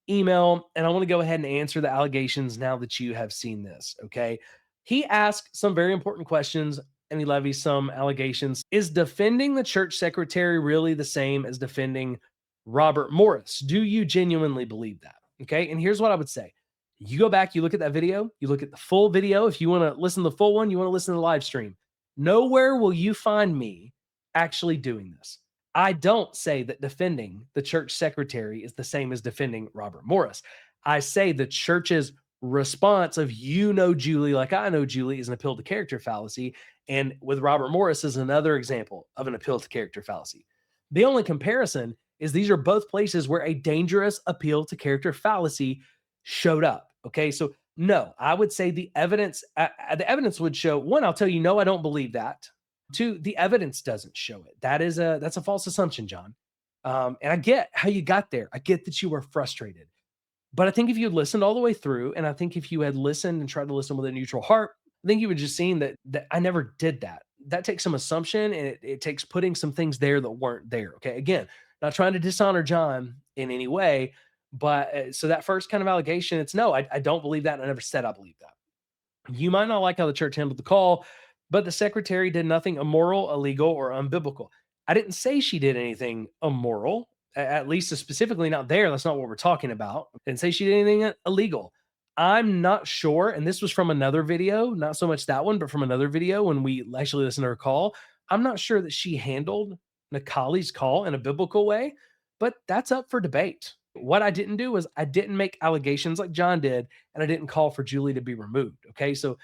email and I want to go ahead and answer the allegations now that you have seen this. Okay. He asked some very important questions and he levies some allegations. Is defending the church secretary really the same as defending Robert Morris? Do you genuinely believe that? Okay. And here's what I would say. You go back, you look at that video, you look at the full video. If you want to listen to the full one, you want to listen to the live stream. Nowhere will you find me actually doing this. I don't say that defending the church secretary is the same as defending Robert Morris. I say the church's response of you know Julie like I know Julie is an appeal to character fallacy. And with Robert Morris is another example of an appeal to character fallacy. The only comparison is these are both places where a dangerous appeal to character fallacy showed up. Okay. So no, I would say the evidence would show one, I'll tell you, no, I don't believe that. Two, the evidence doesn't show it. That's a false assumption, John. And I get how you got there. I get that you were frustrated. But I think if you had listened all the way through, and I think if you had listened and tried to listen with a neutral heart, I think you would just seen that I never did that. That takes some assumption and it takes putting some things there that weren't there. Okay. Again, not trying to dishonor John in any way, but so that first kind of allegation, it's no, I don't believe that. And I never said I believe that. You might not like how the church handled the call, but the secretary did nothing immoral, illegal, or unbiblical. I didn't say she did anything immoral, at least specifically not there. That's not what we're talking about. I didn't say she did anything illegal. I'm not sure. And this was from another video, not so much that one, but from another video when we actually listened to her call. I'm not sure that she handled Nikali's call in a biblical way, but that's up for debate. What I didn't do was I didn't make allegations like John did, and I didn't call for Julie to be removed. Okay. So,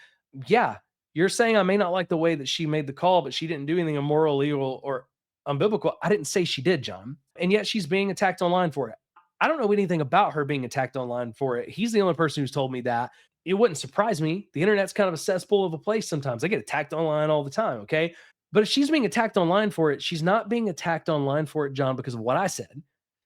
yeah, you're saying I may not like the way that she made the call, but she didn't do anything immoral, illegal, or unbiblical. I didn't say she did, John. And yet she's being attacked online for it. I don't know anything about her being attacked online for it. He's the only person who's told me that. It wouldn't surprise me. The internet's kind of a cesspool of a place sometimes. I get attacked online all the time. Okay. But if she's being attacked online for it, she's not being attacked online for it, John, because of what I said.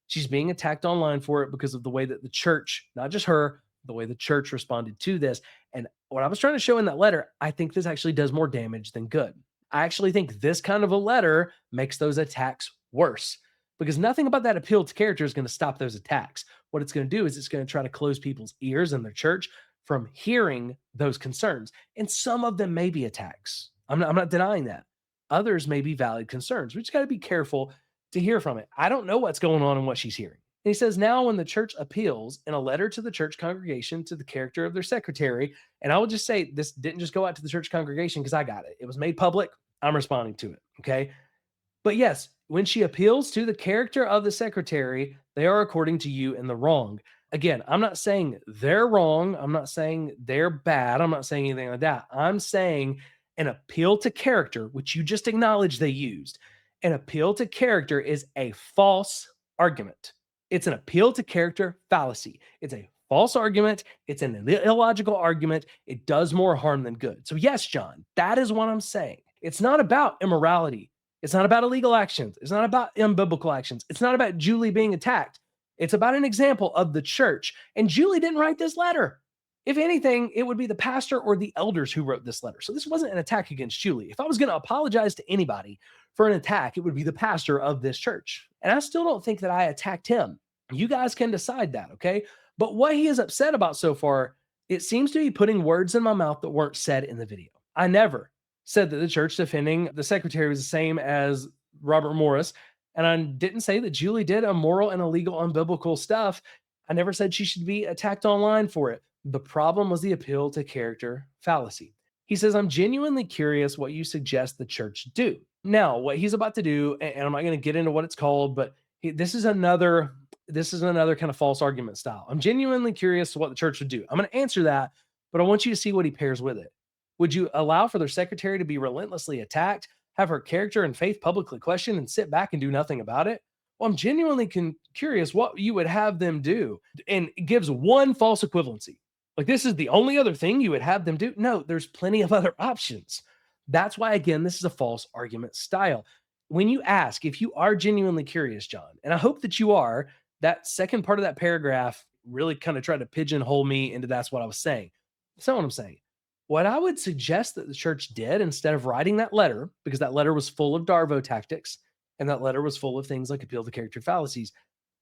She's being attacked online for it because of the way that the church, not just her, the way the church responded to this. And what I was trying to show in that letter, I think this actually does more damage than good. I actually think this kind of a letter makes those attacks worse because nothing about that appeal to character is going to stop those attacks. What it's going to do is it's going to try to close people's ears in their church from hearing those concerns. And some of them may be attacks. I'm not denying that. Others may be valid concerns. We just got to be careful to hear from it. I don't know what's going on and what she's hearing. And he says, now when the church appeals in a letter to the church congregation to the character of their secretary, and I will just say this didn't just go out to the church congregation because I got it. It was made public. I'm responding to it. Okay. But yes, when she appeals to the character of the secretary, they are according to you in the wrong. Again, I'm not saying they're wrong. I'm not saying they're bad. I'm not saying anything like that. I'm saying an appeal to character, which you just acknowledged they used. An appeal to character is a false argument. It's an appeal to character fallacy. It's a false argument. It's an illogical argument. It does more harm than good. So, yes, John, that is what I'm saying. It's not about immorality. It's not about illegal actions. It's not about unbiblical actions. It's not about Julie being attacked. It's about an example of the church. And Julie didn't write this letter. If anything, it would be the pastor or the elders who wrote this letter. So this wasn't an attack against Julie. If I was going to apologize to anybody for an attack, it would be the pastor of this church. And I still don't think that I attacked him. You guys can decide that, okay? But what he is upset about so far, it seems to be putting words in my mouth that weren't said in the video. I never said that the church defending the secretary was the same as Robert Morris. And I didn't say that Julie did immoral and illegal, unbiblical stuff. I never said she should be attacked online for it. The problem was the appeal to character fallacy. He says, I'm genuinely curious what you suggest the church do. Now, what he's about to do, and I'm not going to get into what it's called, but this is another kind of false argument style. I'm genuinely curious what the church would do. I'm going to answer that, but I want you to see what he pairs with it. Would you allow for their secretary to be relentlessly attacked, have her character and faith publicly questioned, and sit back and do nothing about it? Well, I'm genuinely curious what you would have them do. And it gives one false equivalency. Like, this is the only other thing you would have them do? No, there's plenty of other options. That's why, again, this is a false argument style. When you ask, if you are genuinely curious, John, and I hope that you are, that second part of that paragraph really kind of tried to pigeonhole me into that's what I was saying. That's not what I'm saying. What I would suggest that the church did, instead of writing that letter, because that letter was full of Darvo tactics and that letter was full of things like appeal to character fallacies,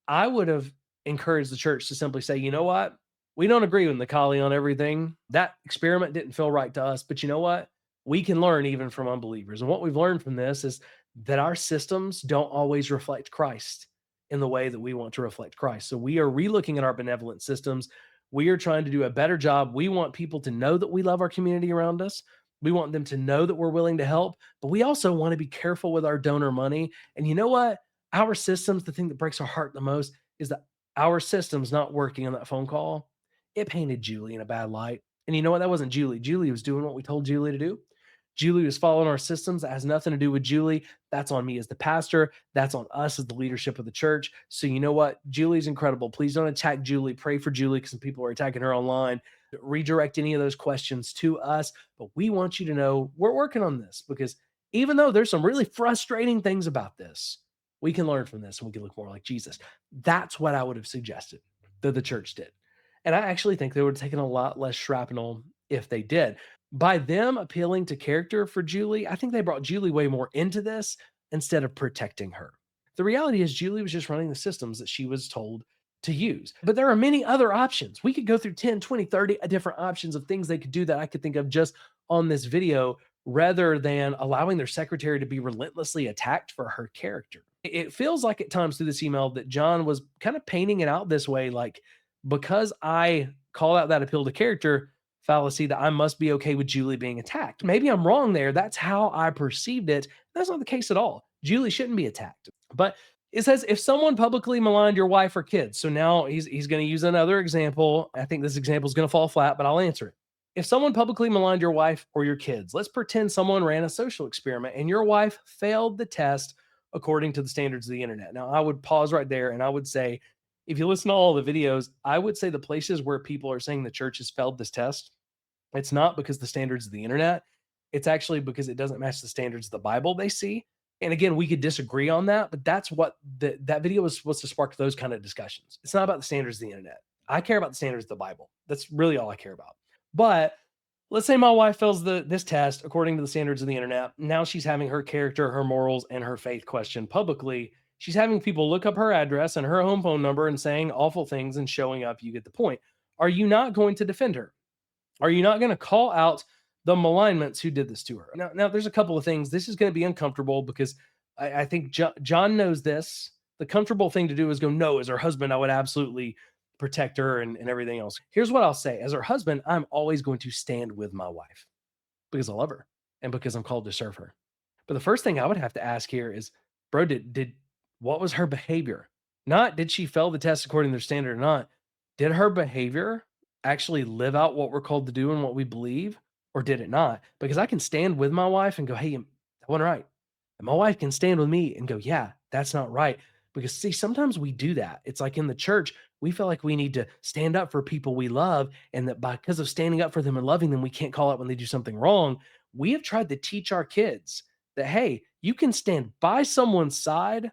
I would have encouraged the church to simply say, you know what? We don't agree with Nikali on everything. That experiment didn't feel right to us, but you know what? We can learn even from unbelievers. And what we've learned from this is that our systems don't always reflect Christ in the way that we want to reflect Christ. So we are relooking at our benevolent systems. We are trying to do a better job. We want people to know that we love our community around us. We want them to know that we're willing to help, but we also want to be careful with our donor money. And you know what? Our systems, the thing that breaks our heart the most is that our systems not working on that phone call. It painted Julie in a bad light. And you know what? That wasn't Julie. Julie was doing what we told Julie to do. Julie was following our systems. That has nothing to do with Julie. That's on me as the pastor. That's on us as the leadership of the church. So you know what? Julie's incredible. Please don't attack Julie. Pray for Julie because some people are attacking her online. Redirect any of those questions to us. But we want you to know we're working on this, because even though there's some really frustrating things about this, we can learn from this and we can look more like Jesus. That's what I would have suggested that the church did. And I actually think they would have taken a lot less shrapnel if they did. By them appealing to character for Julie, I think they brought Julie way more into this instead of protecting her. The reality is, Julie was just running the systems that she was told to use. But there are many other options. We could go through 10, 20, 30 different options of things they could do that I could think of just on this video, rather than allowing their secretary to be relentlessly attacked for her character. It feels like at times through this email that John was kind of painting it out this way, like, because I call out that appeal to character fallacy, that I must be okay with Julie being attacked. Maybe I'm wrong there. That's how I perceived it. That's not the case at all. Julie shouldn't be attacked. But it says, if someone publicly maligned your wife or kids. So now he's going to use another example. I think this example is going to fall flat, but I'll answer it. If someone publicly maligned your wife or your kids, let's pretend someone ran a social experiment and your wife failed the test according to the standards of the internet. Now, I would pause right there and I would say, if you listen to all the videos, I would say the places where people are saying the church has failed this test, it's not because the standards of the internet. It's actually because it doesn't match the standards of the Bible they see. And again, we could disagree on that, but that's what that video was supposed to spark, those kind of discussions. It's not about the standards of the internet. I care about the standards of the Bible. That's really all I care about. But let's say my wife fails this test according to the standards of the internet. Now she's having her character, her morals, and her faith questioned publicly. She's having people look up her address and her home phone number and saying awful things and showing up. You get the point. Are you not going to defend her? Are you not going to call out the malignments who did this to her? Now there's a couple of things. This is going to be uncomfortable because I think John knows this. The comfortable thing to do is go, no, as her husband, I would absolutely protect her and everything else. Here's what I'll say: as her husband, I'm always going to stand with my wife because I love her and because I'm called to serve her. But the first thing I would have to ask here is, bro, did what was her behavior? Not did she fail the test according to their standard or not. Did her behavior actually live out what we're called to do and what we believe, or did it not? Because I can stand with my wife and go, hey, that wasn't right. And my wife can stand with me and go, yeah, that's not right. Because see, sometimes we do that. It's like in the church, we feel like we need to stand up for people we love, and that because of standing up for them and loving them, we can't call out when they do something wrong. We have tried to teach our kids that, hey, you can stand by someone's side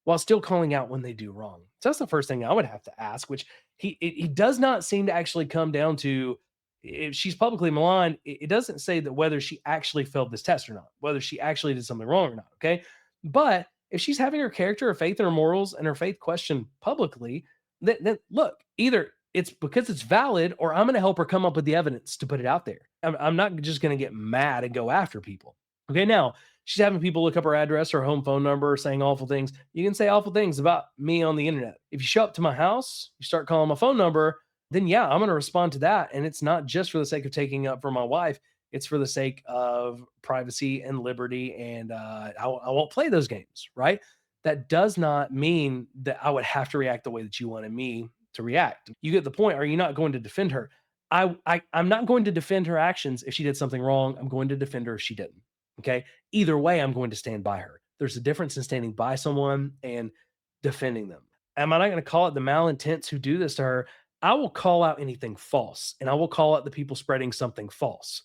while still calling out when they do wrong. So that's the first thing I would have to ask, which he does not seem to actually come down to. If she's publicly maligned, it doesn't say that whether she actually failed this test or not, whether she actually did something wrong or not. Okay. But if she's having her character, her faith, and her morals and her faith questioned publicly, then look, either it's because it's valid or I'm going to help her come up with the evidence to put it out there. I'm not just going to get mad and go after people. Okay. Now, she's having people look up her address or home phone number, saying awful things. You can say awful things about me on the internet. If you show up to my house, you start calling my phone number, then yeah, I'm going to respond to that. And it's not just for the sake of taking up for my wife. It's for the sake of privacy and liberty. And I won't play those games, right? That does not mean that I would have to react the way that you wanted me to react. You get the point. Are you not going to defend her? I'm not going to defend her actions if she did something wrong. I'm going to defend her if she didn't. Okay. Either way, I'm going to stand by her. There's a difference in standing by someone and defending them. Am I not going to call it the malintents who do this to her? I will call out anything false, and I will call out the people spreading something false.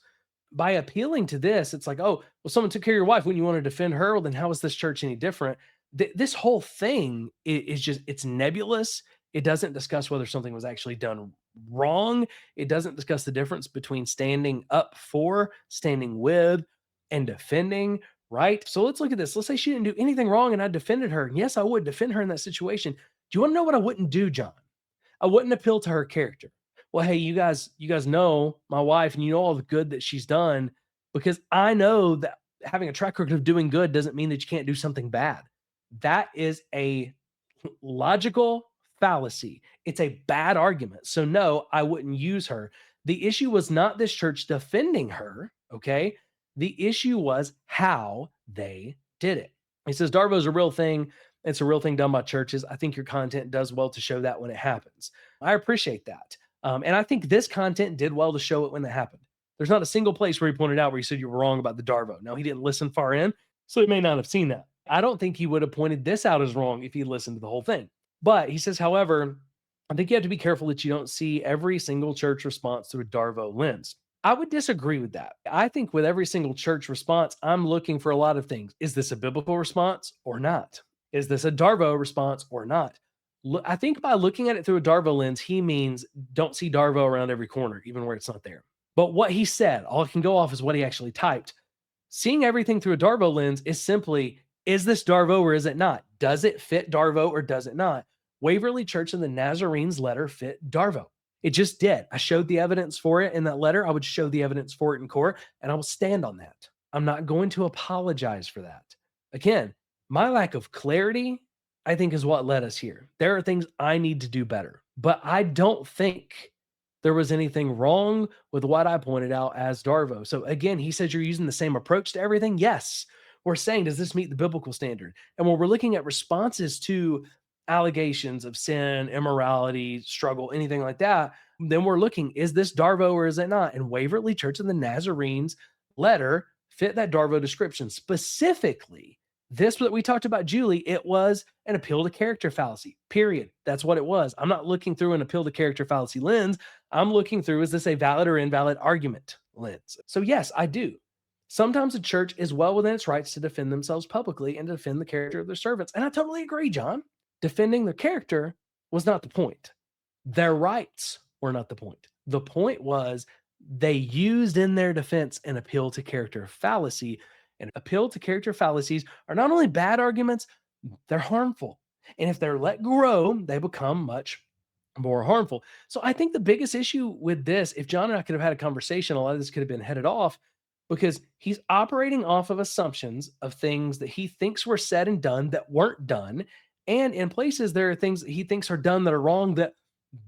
By appealing to this, it's like, oh, well, someone took care of your wife when you want to defend her. Well, then how is this church any different? This whole thing is just, it's nebulous. It doesn't discuss whether something was actually done wrong. It doesn't discuss the difference between standing up for, standing with, and defending, right? So let's look at this. Let's say she didn't do anything wrong and I defended her. And yes, I would defend her in that situation. Do you want to know what I wouldn't do, John? I wouldn't appeal to her character. Well, hey, you guys know my wife and you know all the good that she's done, because I know that having a track record of doing good doesn't mean that you can't do something bad. That is a logical fallacy. It's a bad argument. So no, I wouldn't use her. The issue was not this church defending her, okay? The issue was how they did it. He says Darvo is a real thing. It's a real thing done by churches. I think your content does well to show that when it happens. I appreciate that. And I think this content did well to show it when it happened. There's not a single place where he pointed out where he said you were wrong about the Darvo. Now, he didn't listen far in, so he may not have seen that. I don't think he would have pointed this out as wrong if he listened to the whole thing. But he says, however, I think you have to be careful that you don't see every single church response through a Darvo lens. I would disagree with that. I think with every single church response, I'm looking for a lot of things. Is this a biblical response or not? Is this a Darvo response or not? I think by looking at it through a Darvo lens, he means don't see Darvo around every corner, even where it's not there. But what he said, all I can go off is what he actually typed. Seeing everything through a Darvo lens is simply, is this Darvo or is it not? Does it fit Darvo or does it not? Waverly Church and the Nazarenes letter fit Darvo. It just did. I showed the evidence for it in that letter. I would show the evidence for it in court, and I will stand on that. I'm not going to apologize for that. Again, my lack of clarity, I think, is what led us here. There are things I need to do better, but I don't think there was anything wrong with what I pointed out as Darvo. So again, he says you're using the same approach to everything. Yes, we're saying, does this meet the biblical standard? And when we're looking at responses to allegations of sin, immorality, struggle, anything like that, then we're looking, is this Darvo or is it not? And Waverly Church of the Nazarenes letter fit that Darvo description. Specifically, this that we talked about, Julie, it was an appeal to character fallacy, period. That's what it was. I'm not looking through an appeal to character fallacy lens. I'm looking through, is this a valid or invalid argument lens? So yes, I do. Sometimes a church is well within its rights to defend themselves publicly and to defend the character of their servants. And I totally agree, John. Defending their character was not the point. Their rights were not the point. The point was they used in their defense an appeal to character fallacy. And appeal to character fallacies are not only bad arguments, they're harmful. And if they're let grow, they become much more harmful. So I think the biggest issue with this, if John and I could have had a conversation, a lot of this could have been headed off, because he's operating off of assumptions of things that he thinks were said and done that weren't done. And in places, there are things that he thinks are done that are wrong that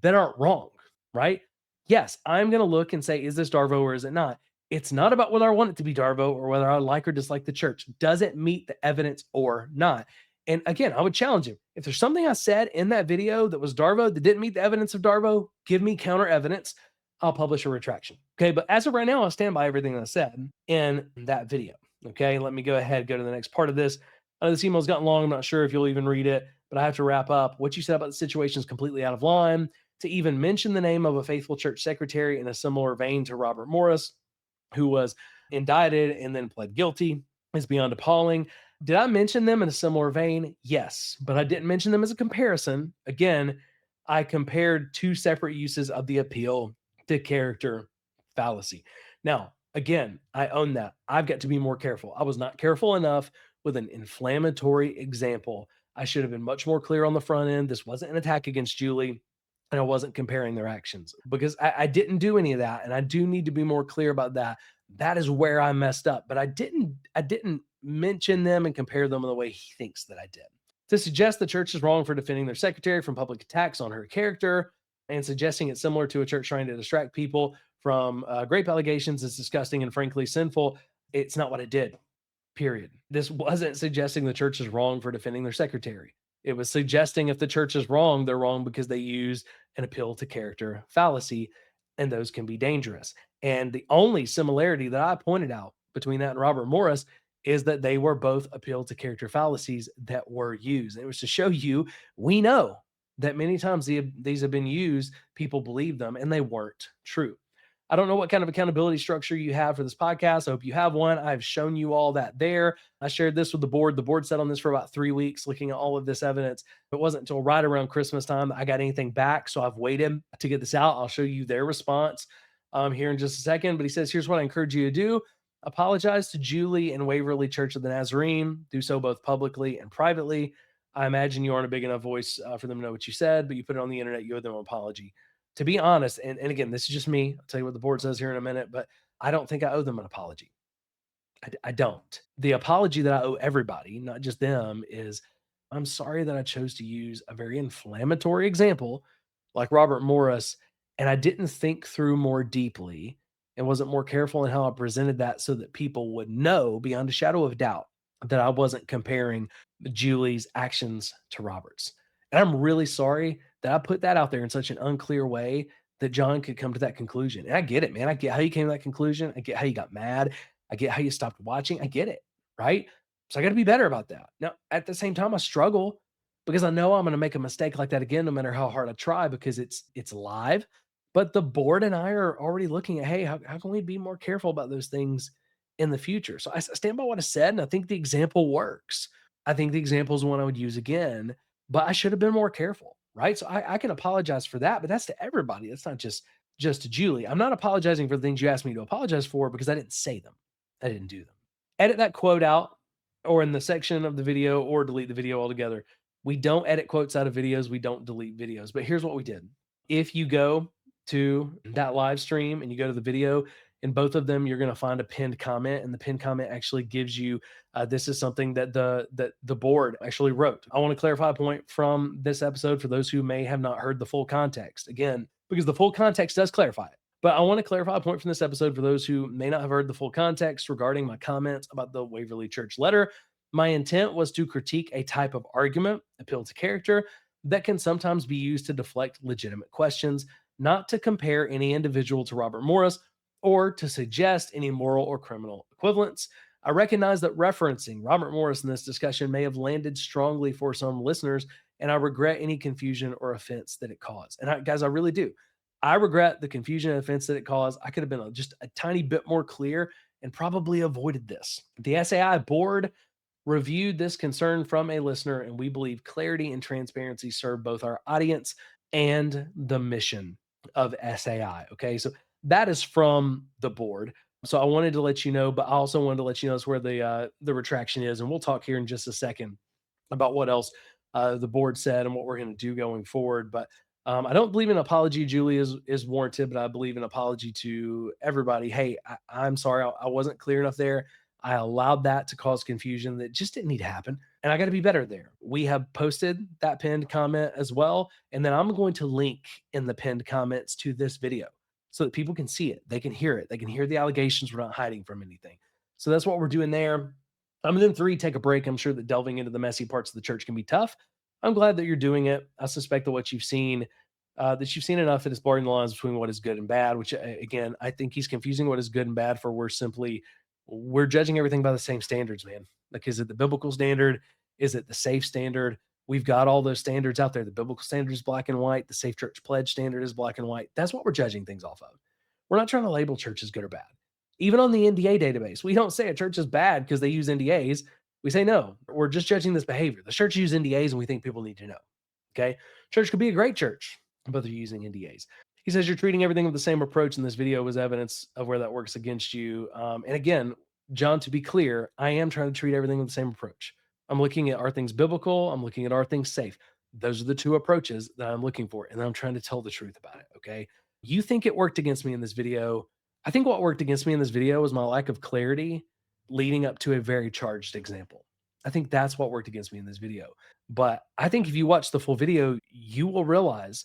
aren't wrong, right? Yes, I'm going to look and say, is this Darvo or is it not? It's not about whether I want it to be Darvo or whether I like or dislike the church. Does it meet the evidence or not? And again, I would challenge him. If there's something I said in that video that was Darvo that didn't meet the evidence of Darvo, give me counter evidence. I'll publish a retraction. Okay. But as of right now, I'll stand by everything that I said in that video. Okay. Let me go ahead, go to the next part of this. I know this email's gotten long. I'm not sure if you'll even read it, but I have to wrap up. What you said about the situation is completely out of line. To even mention the name of a faithful church secretary in a similar vein to Robert Morris, who was indicted and then pled guilty, is beyond appalling. Did I mention them in a similar vein? Yes, but I didn't mention them as a comparison. Again, I compared two separate uses of the appeal to character fallacy. Now, again, I own that. I've got to be more careful. I was not careful enough with an inflammatory example. I should have been much more clear on the front end. This wasn't an attack against Julie, and I wasn't comparing their actions because I didn't do any of that. And I do need to be more clear about that. That is where I messed up, but I didn't mention them and compare them in the way he thinks that I did. To suggest the church is wrong for defending their secretary from public attacks on her character and suggesting it's similar to a church trying to distract people from grape allegations is disgusting and frankly sinful. It's not what I did, period. This wasn't suggesting the church is wrong for defending their secretary. It was suggesting if the church is wrong, they're wrong because they use an appeal to character fallacy, and those can be dangerous. And the only similarity that I pointed out between that and Robert Morris is that they were both appeal to character fallacies that were used. And it was to show you, we know that many times these have been used, people believe them, and they weren't true. I don't know what kind of accountability structure you have for this podcast. I hope you have one. I've shown you all that there. I shared this with the board. The board sat on this for about 3 weeks looking at all of this evidence. It wasn't until right around Christmas time that I got anything back. So I've waited to get this out. I'll show you their response here in just a second. But he says, here's what I encourage you to do. Apologize to Julie and Waverly Church of the Nazarene. Do so both publicly and privately. I imagine you aren't a big enough voice for them to know what you said, but you put it on the internet, you owe them an apology. To be honest, and again, this is just me. I'll tell you what the board says here in a minute, but I don't think I owe them an apology. I don't. The apology that I owe everybody, not just them, is I'm sorry that I chose to use a very inflammatory example like Robert Morris, and I didn't think through more deeply and wasn't more careful in how I presented that so that people would know beyond a shadow of doubt that I wasn't comparing Julie's actions to Robert's. And I'm really sorry that I put that out there in such an unclear way that John could come to that conclusion. And I get it, man. I get how you came to that conclusion. I get how you got mad. I get how you stopped watching. I get it. Right. So I got to be better about that. Now, at the same time, I struggle because I know I'm going to make a mistake like that again, no matter how hard I try, because it's live. But the board and I are already looking at, hey, how can we be more careful about those things in the future? So I stand by what I said, and I think the example works. I think the example is one I would use again, but I should have been more careful, right? So I can apologize for that, but that's to everybody. That's not just to Julie. I'm not apologizing for the things you asked me to apologize for because I didn't say them. I didn't do them. Edit that quote out or in the section of the video or delete the video altogether. We don't edit quotes out of videos. We don't delete videos. But here's what we did. If you go to that live stream and you go to the video, in both of them, you're going to find a pinned comment, and the pinned comment actually gives you this is something that the board actually wrote. I want to clarify a point from this episode for those who may have not heard the full context. Again, because the full context does clarify it. But I want to clarify a point from this episode for those who may not have heard the full context regarding my comments about the Waverly Church letter. My intent was to critique a type of argument, appeal to character, that can sometimes be used to deflect legitimate questions, not to compare any individual to Robert Morris or to suggest any moral or criminal equivalence. I recognize that referencing Robert Morris in this discussion may have landed strongly for some listeners, and I regret any confusion or offense that it caused. And guys, I really do. I regret the confusion and offense that it caused. I could have been just a tiny bit more clear and probably avoided this. The SAI board reviewed this concern from a listener, and we believe clarity and transparency serve both our audience and the mission of SAI. Okay, so that is from the board. So I wanted to let you know, but I also wanted to let you know that's where the retraction is, and we'll talk here in just a second about what else the board said and what we're going to do going forward. But I don't believe an apology, Julie, is warranted, but I believe an apology to everybody. Hey, I'm sorry, I wasn't clear enough there. I allowed that to cause confusion that just didn't need to happen. And I got to be better there. We have posted that pinned comment as well. And then I'm going to link in the pinned comments to this video so that people can see it. They can hear it. They can hear the allegations. We're not hiding from anything. So that's what we're doing there. And then three, take a break. I'm sure that delving into the messy parts of the church can be tough. I'm glad that you're doing it. I suspect that you've seen enough that it's blurring the lines between what is good and bad, which again, I think he's confusing what is good and bad for we're judging everything by the same standards, man. Like, is it the biblical standard? Is it the safe standard? We've got all those standards out there. The biblical standard is black and white. The safe church pledge standard is black and white. That's what we're judging things off of. We're not trying to label churches good or bad. Even on the NDA database, we don't say a church is bad because they use NDAs. We say no, we're just judging this behavior. The church use NDAs and we think people need to know. Okay. Church could be a great church, but they're using NDAs. He says you're treating everything with the same approach, and this video was evidence of where that works against you. And again, John, to be clear, I am trying to treat everything with the same approach. I'm looking at, are things biblical? I'm looking at, are things safe? Those are the two approaches that I'm looking for, and I'm trying to tell the truth about it. Okay. You think it worked against me in this video. I think what worked against me in this video was my lack of clarity leading up to a very charged example. I think that's what worked against me in this video. But I think if you watch the full video, you will realize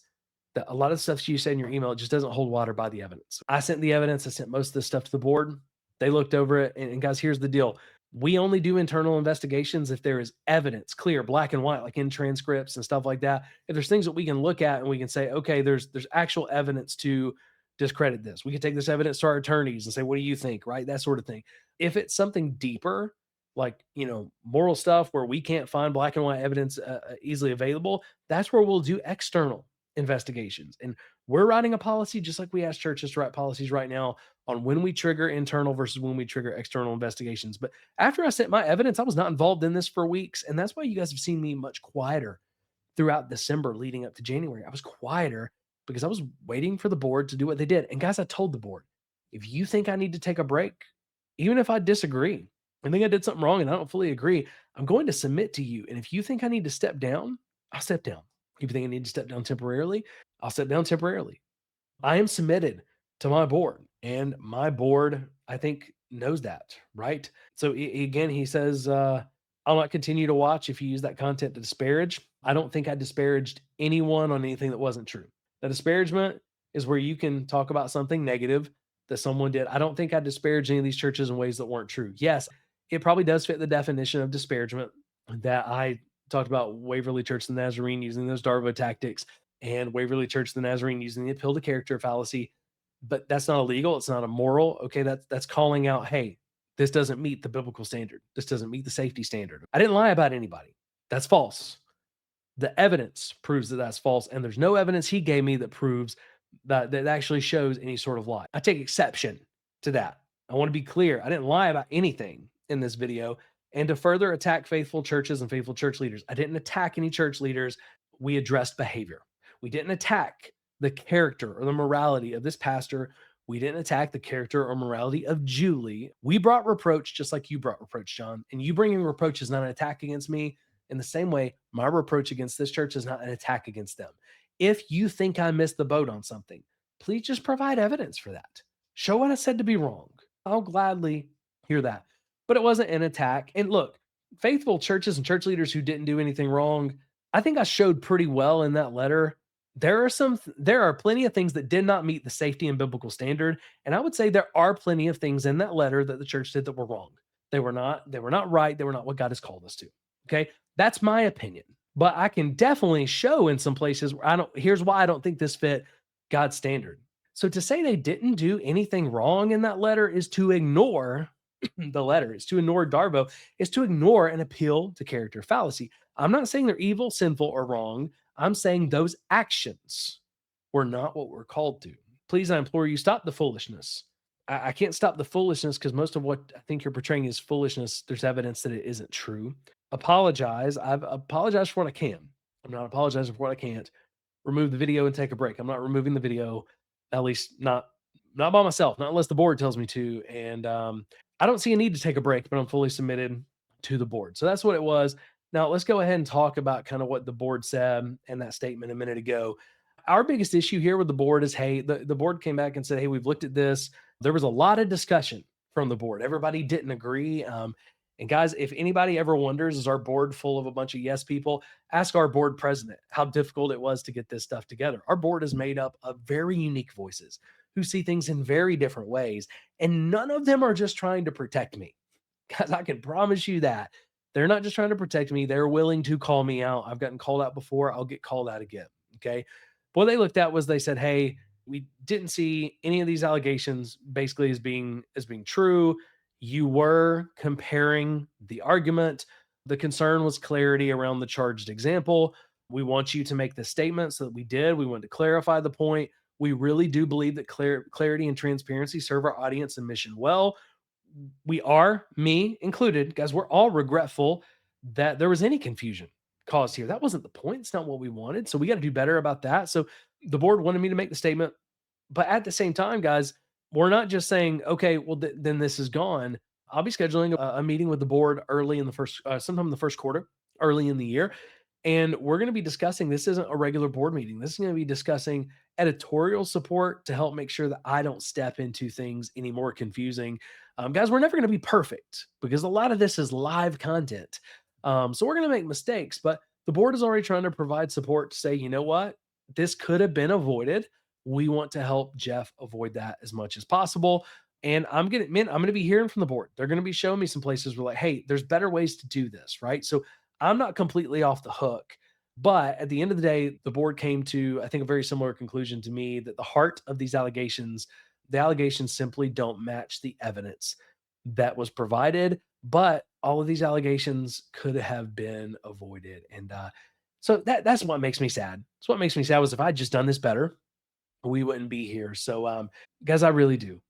that a lot of stuff you say in your email, it just doesn't hold water by the evidence. I sent the evidence. I sent most of this stuff to the board. They looked over it. And guys, here's the deal. We only do internal investigations if there is evidence, clear, black and white, like in transcripts and stuff like that. If there's things that we can look at and we can say, okay, there's actual evidence to discredit this. We can take this evidence to our attorneys and say, what do you think? Right? That sort of thing. If it's something deeper, like, moral stuff where we can't find black and white evidence easily available, that's where we'll do external investigations. And we're writing a policy just like we ask churches to write policies right now on when we trigger internal versus when we trigger external investigations. But after I sent my evidence, I was not involved in this for weeks. And that's why you guys have seen me much quieter throughout December leading up to January. I was quieter because I was waiting for the board to do what they did. And guys, I told the board, if you think I need to take a break, even if I disagree, I think I did something wrong and I don't fully agree, I'm going to submit to you. And if you think I need to step down, I'll step down. If you think I need to step down temporarily, I'll step down temporarily. I am submitted to my board, and my board, I think, knows that, right? So again, he says, I'll not continue to watch if you use that content to disparage. I don't think I disparaged anyone on anything that wasn't true. The disparagement is where you can talk about something negative that someone did. I don't think I disparaged any of these churches in ways that weren't true. Yes, it probably does fit the definition of disparagement that I talked about Waverly Church of the Nazarene using those Darvo tactics and Waverly Church of the Nazarene using the appeal to character fallacy. But that's not illegal. It's not immoral. Okay, that's calling out, hey, this doesn't meet the biblical standard. This doesn't meet the safety standard. I didn't lie about anybody. That's false. The evidence proves that that's false, and there's no evidence he gave me that proves that actually shows any sort of lie. I take exception to that. I want to be clear. I didn't lie about anything in this video. And to further attack faithful churches and faithful church leaders, I didn't attack any church leaders. We addressed behavior. We didn't attack the character or the morality of this pastor. We didn't attack the character or morality of Julie. We brought reproach just like you brought reproach, John. And you bringing reproach is not an attack against me. In the same way, my reproach against this church is not an attack against them. If you think I missed the boat on something, please just provide evidence for that. Show what I said to be wrong. I'll gladly hear that. But it wasn't an attack. And look, faithful churches and church leaders who didn't do anything wrong, I think I showed pretty well in that letter. There are plenty of things that did not meet the safety and biblical standard. And I would say there are plenty of things in that letter that the church did that were wrong. They were not right. They were not what God has called us to. Okay. That's my opinion. But I can definitely show in some places where here's why I don't think this fit God's standard. So to say they didn't do anything wrong in that letter is to ignore the letter, is to ignore Darvo, is to ignore an appeal to character fallacy. I'm not saying they're evil, sinful, or wrong. I'm saying those actions were not what we're called to. Please, I implore you, stop the foolishness. I can't stop the foolishness because most of what I think you're portraying is foolishness. There's evidence that it isn't true. Apologize. I've apologized for what I can. I'm not apologizing for what I can't. Remove the video and take a break. I'm not removing the video, at least not by myself, not unless the board tells me to. And I don't see a need to take a break, but I'm fully submitted to the board. So that's what it was. Now let's go ahead and talk about kind of what the board said in that statement a minute ago. Our biggest issue here with the board is, hey, the board came back and said, hey, we've looked at this. There was a lot of discussion from the board. Everybody didn't agree. And guys, if anybody ever wonders, is our board full of a bunch of yes people? Ask our board president how difficult it was to get this stuff together. Our board is made up of very unique voices who see things in very different ways. And none of them are just trying to protect me. Guys, I can promise you that. They're not just trying to protect me. They're willing to call me out. I've gotten called out before. I'll get called out again. Okay. What they looked at was they said, hey, we didn't see any of these allegations basically as being true. You were comparing the argument. The concern was clarity around the charged example. We want you to make the statement so that we did. We wanted to clarify the point. We really do believe that clarity and transparency serve our audience and mission well. We are, me included, guys, we're all regretful that there was any confusion caused here. That wasn't the point. It's not what we wanted. So we got to do better about that. So the board wanted me to make the statement. But at the same time, guys, we're not just saying, okay, well, then this is gone. I'll be scheduling a meeting with the board early in the first, sometime in the first quarter, early in the year. And we're going to be discussing this isn't a regular board meeting. This is going to be discussing editorial support to help make sure that I don't step into things any more confusing. Guys, we're never going to be perfect because a lot of this is live content. So we're going to make mistakes, but the board is already trying to provide support to say, you know what? This could have been avoided. We want to help Jeff avoid that as much as possible. And I'm gonna be hearing from the board. They're gonna be showing me some places where like, hey, there's better ways to do this, right? So I'm not completely off the hook. But at the end of the day, the board came to, I think, a very similar conclusion to me that the heart of these allegations, the allegations simply don't match the evidence that was provided. But all of these allegations could have been avoided. And so that's what makes me sad. So what makes me sad was if I'd just done this better, we wouldn't be here. So, guys, I really do.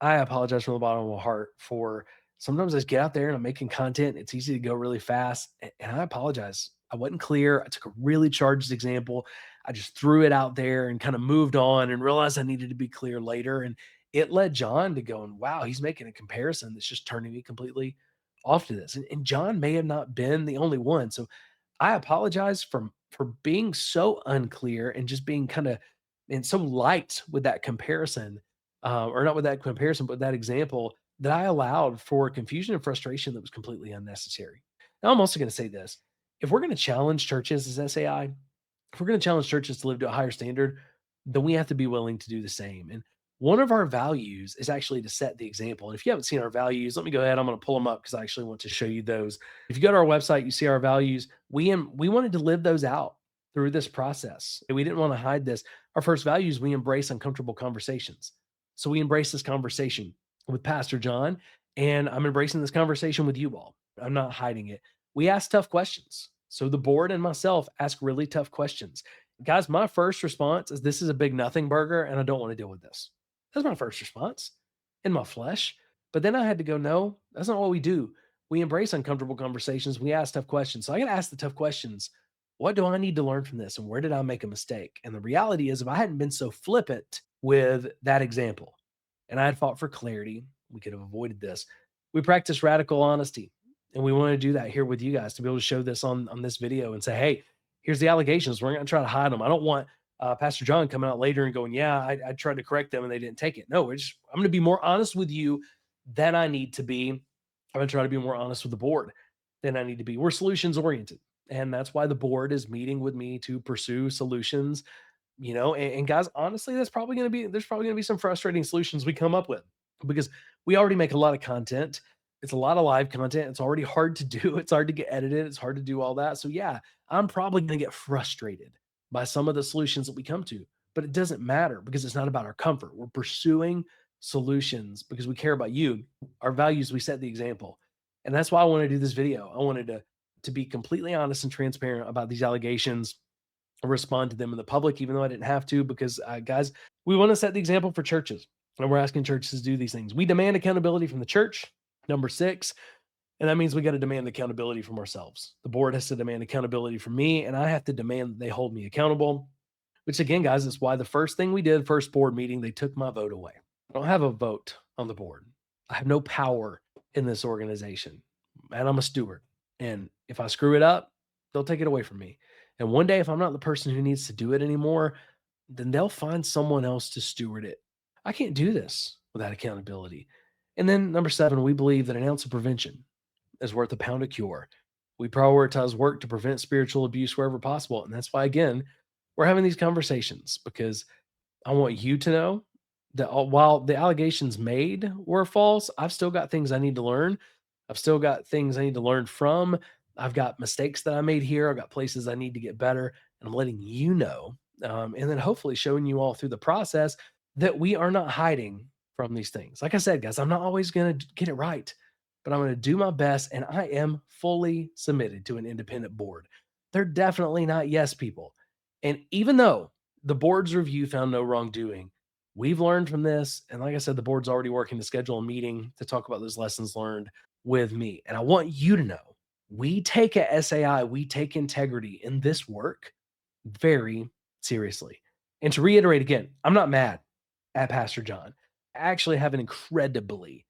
I apologize from the bottom of my heart for sometimes I just get out there and I'm making content. It's easy to go really fast. And I apologize. I wasn't clear. I took a really charged example. I just threw it out there and kind of moved on and realized I needed to be clear later. And it led John to going, wow, he's making a comparison that's just turning me completely off to this. And John may have not been the only one. So I apologize for being so unclear and just being kind of and so light with that comparison, or not with that comparison, but that example that I allowed for confusion and frustration that was completely unnecessary. Now, I'm also going to say this: if we're going to challenge churches as SAI, if we're going to challenge churches to live to a higher standard, then we have to be willing to do the same. And one of our values is actually to set the example. And if you haven't seen our values, let me go ahead. I'm going to pull them up because I actually want to show you those. If you go to our website, you see our values. We wanted to live those out through this process. And we didn't want to hide this. Our first value is we embrace uncomfortable conversations. So we embrace this conversation with Pastor John, and I'm embracing this conversation with you all. I'm not hiding it. We ask tough questions. So the board and myself ask really tough questions. Guys, my first response is this is a big nothing burger and I don't want to deal with this. That's my first response in my flesh. But then I had to go, no, that's not what we do. We embrace uncomfortable conversations. We ask tough questions. So I got to ask the tough questions. What do I need to learn from this? And where did I make a mistake? And the reality is, if I hadn't been so flippant with that example and I had fought for clarity, we could have avoided this. We practice radical honesty. And we want to do that here with you guys to be able to show this on this video and say, hey, here's the allegations. We're going to try to hide them. I don't want Pastor John coming out later and going, yeah, I tried to correct them and they didn't take it. No, I'm going to be more honest with you than I need to be. I'm going to try to be more honest with the board than I need to be. We're solutions oriented. And that's why the board is meeting with me to pursue solutions, and guys, honestly, there's probably going to be some frustrating solutions we come up with because we already make a lot of content. It's a lot of live content. It's already hard to do. It's hard to get edited. It's hard to do all that. So yeah, I'm probably going to get frustrated by some of the solutions that we come to, but it doesn't matter because it's not about our comfort. We're pursuing solutions because we care about you. Our values, we set the example. And that's why I want to do this video. I wanted to be completely honest and transparent about these allegations, respond to them in the public, even though I didn't have to, because guys, we want to set the example for churches. And we're asking churches to do these things. We demand accountability from the church. Number six, and that means we got to demand accountability from ourselves. The board has to demand accountability from me, and I have to demand that they hold me accountable. Which again, guys, is why the first thing we did, first board meeting, they took my vote away. I don't have a vote on the board. I have no power in this organization, and I'm a steward. And if I screw it up, they'll take it away from me. And one day, if I'm not the person who needs to do it anymore, then they'll find someone else to steward it. I can't do this without accountability. And then number seven, we believe that an ounce of prevention is worth a pound of cure. We prioritize work to prevent spiritual abuse wherever possible. And that's why, again, we're having these conversations because I want you to know that while the allegations made were false, I've still got things I need to learn. I've still got things I need to learn from. I've got mistakes that I made here. I've got places I need to get better. And I'm letting you know. And then hopefully showing you all through the process that we are not hiding from these things. Like I said, guys, I'm not always going to get it right, but I'm going to do my best. And I am fully submitted to an independent board. They're definitely not yes people. And even though the board's review found no wrongdoing, we've learned from this. And like I said, the board's already working to schedule a meeting to talk about those lessons learned with me. And I want you to know we take at SAI, we take integrity in this work very seriously. And to reiterate again, I'm not mad at Pastor John. I actually have an incredibly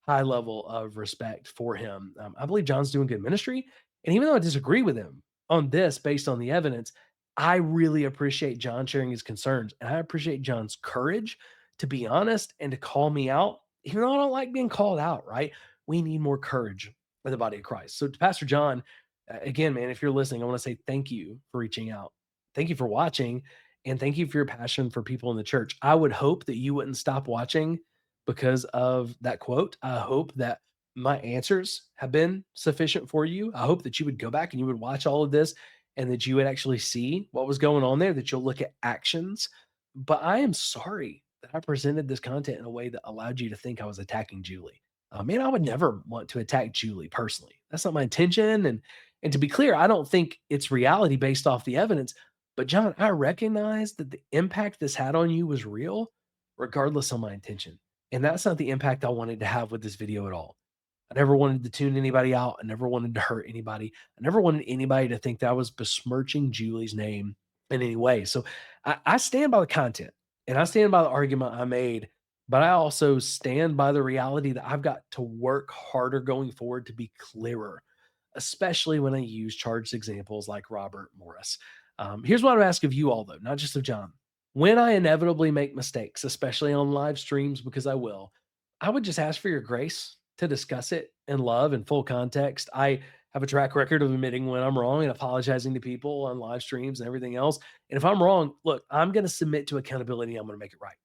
high level of respect for him. I believe John's doing good ministry. And even though I disagree with him on this based on the evidence, I really appreciate John sharing his concerns. And I appreciate John's courage to be honest and to call me out, even though I don't like being called out, right? We need more courage in the body of Christ. So, to Pastor John, again, man, if you're listening, I want to say thank you for reaching out. Thank you for watching. And thank you for your passion for people in the church. I would hope that you wouldn't stop watching because of that quote. I hope that my answers have been sufficient for you. I hope that you would go back and you would watch all of this and that you would actually see what was going on there, that you'll look at actions. But I am sorry that I presented this content in a way that allowed you to think I was attacking Julie. Man, I would never want to attack Julie personally. That's not my intention. And to be clear, I don't think it's reality based off the evidence. But John, I recognize that the impact this had on you was real, regardless of my intention. And that's not the impact I wanted to have with this video at all. I never wanted to tune anybody out. I never wanted to hurt anybody. I never wanted anybody to think that I was besmirching Julie's name in any way. So I stand by the content and I stand by the argument I made, but I also stand by the reality that I've got to work harder going forward to be clearer, especially when I use charged examples like Robert Morris. Here's what I would ask of you all, though, not just of John. When I inevitably make mistakes, especially on live streams, because I will, I would just ask for your grace to discuss it in love and full context. I have a track record of admitting when I'm wrong and apologizing to people on live streams and everything else. And if I'm wrong, look, I'm going to submit to accountability. I'm going to make it right.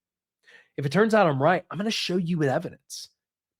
If it turns out I'm right, I'm going to show you with evidence.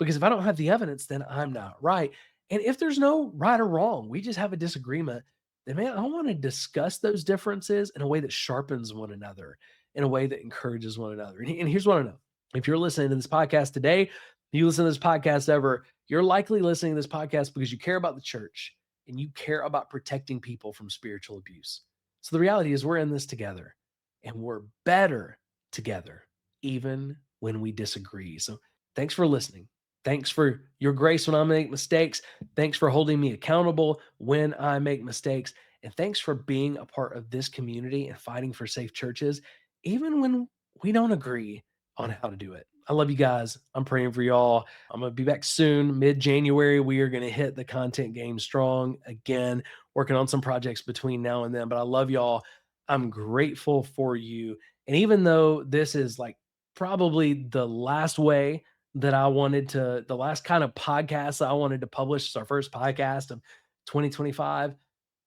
Because if I don't have the evidence, then I'm not right. And if there's no right or wrong, we just have a disagreement, then man, I want to discuss those differences in a way that sharpens one another, in a way that encourages one another. And here's what I know. If you're listening to this podcast today, you listen to this podcast ever, you're likely listening to this podcast because you care about the church and you care about protecting people from spiritual abuse. So the reality is we're in this together and we're better together, even when we disagree. So thanks for listening. Thanks for your grace when I make mistakes. Thanks for holding me accountable when I make mistakes. And thanks for being a part of this community and fighting for safe churches, even when we don't agree on how to do it. I love you guys. I'm praying for y'all. I'm going to be back soon, mid-January. We are going to hit the content game strong again, working on some projects between now and then. But I love y'all. I'm grateful for you. And even though this is like probably the last way that I wanted to, the last kind of podcast I wanted to publish, it's our first podcast of 2025.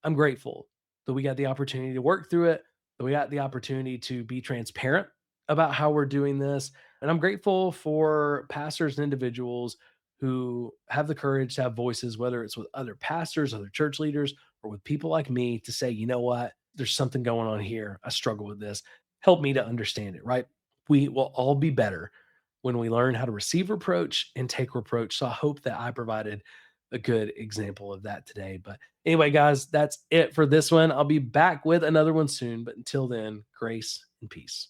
I'm grateful that we got the opportunity to work through it, that we got the opportunity to be transparent about how we're doing this. And I'm grateful for pastors and individuals who have the courage to have voices, whether it's with other pastors, other church leaders, or with people like me to say, you know what, there's something going on here. I struggle with this. Help me to understand it, right? We will all be better when we learn how to receive reproach and take reproach. So I hope that I provided a good example of that today. But anyway, guys, that's it for this one. I'll be back with another one soon. But until then, grace and peace.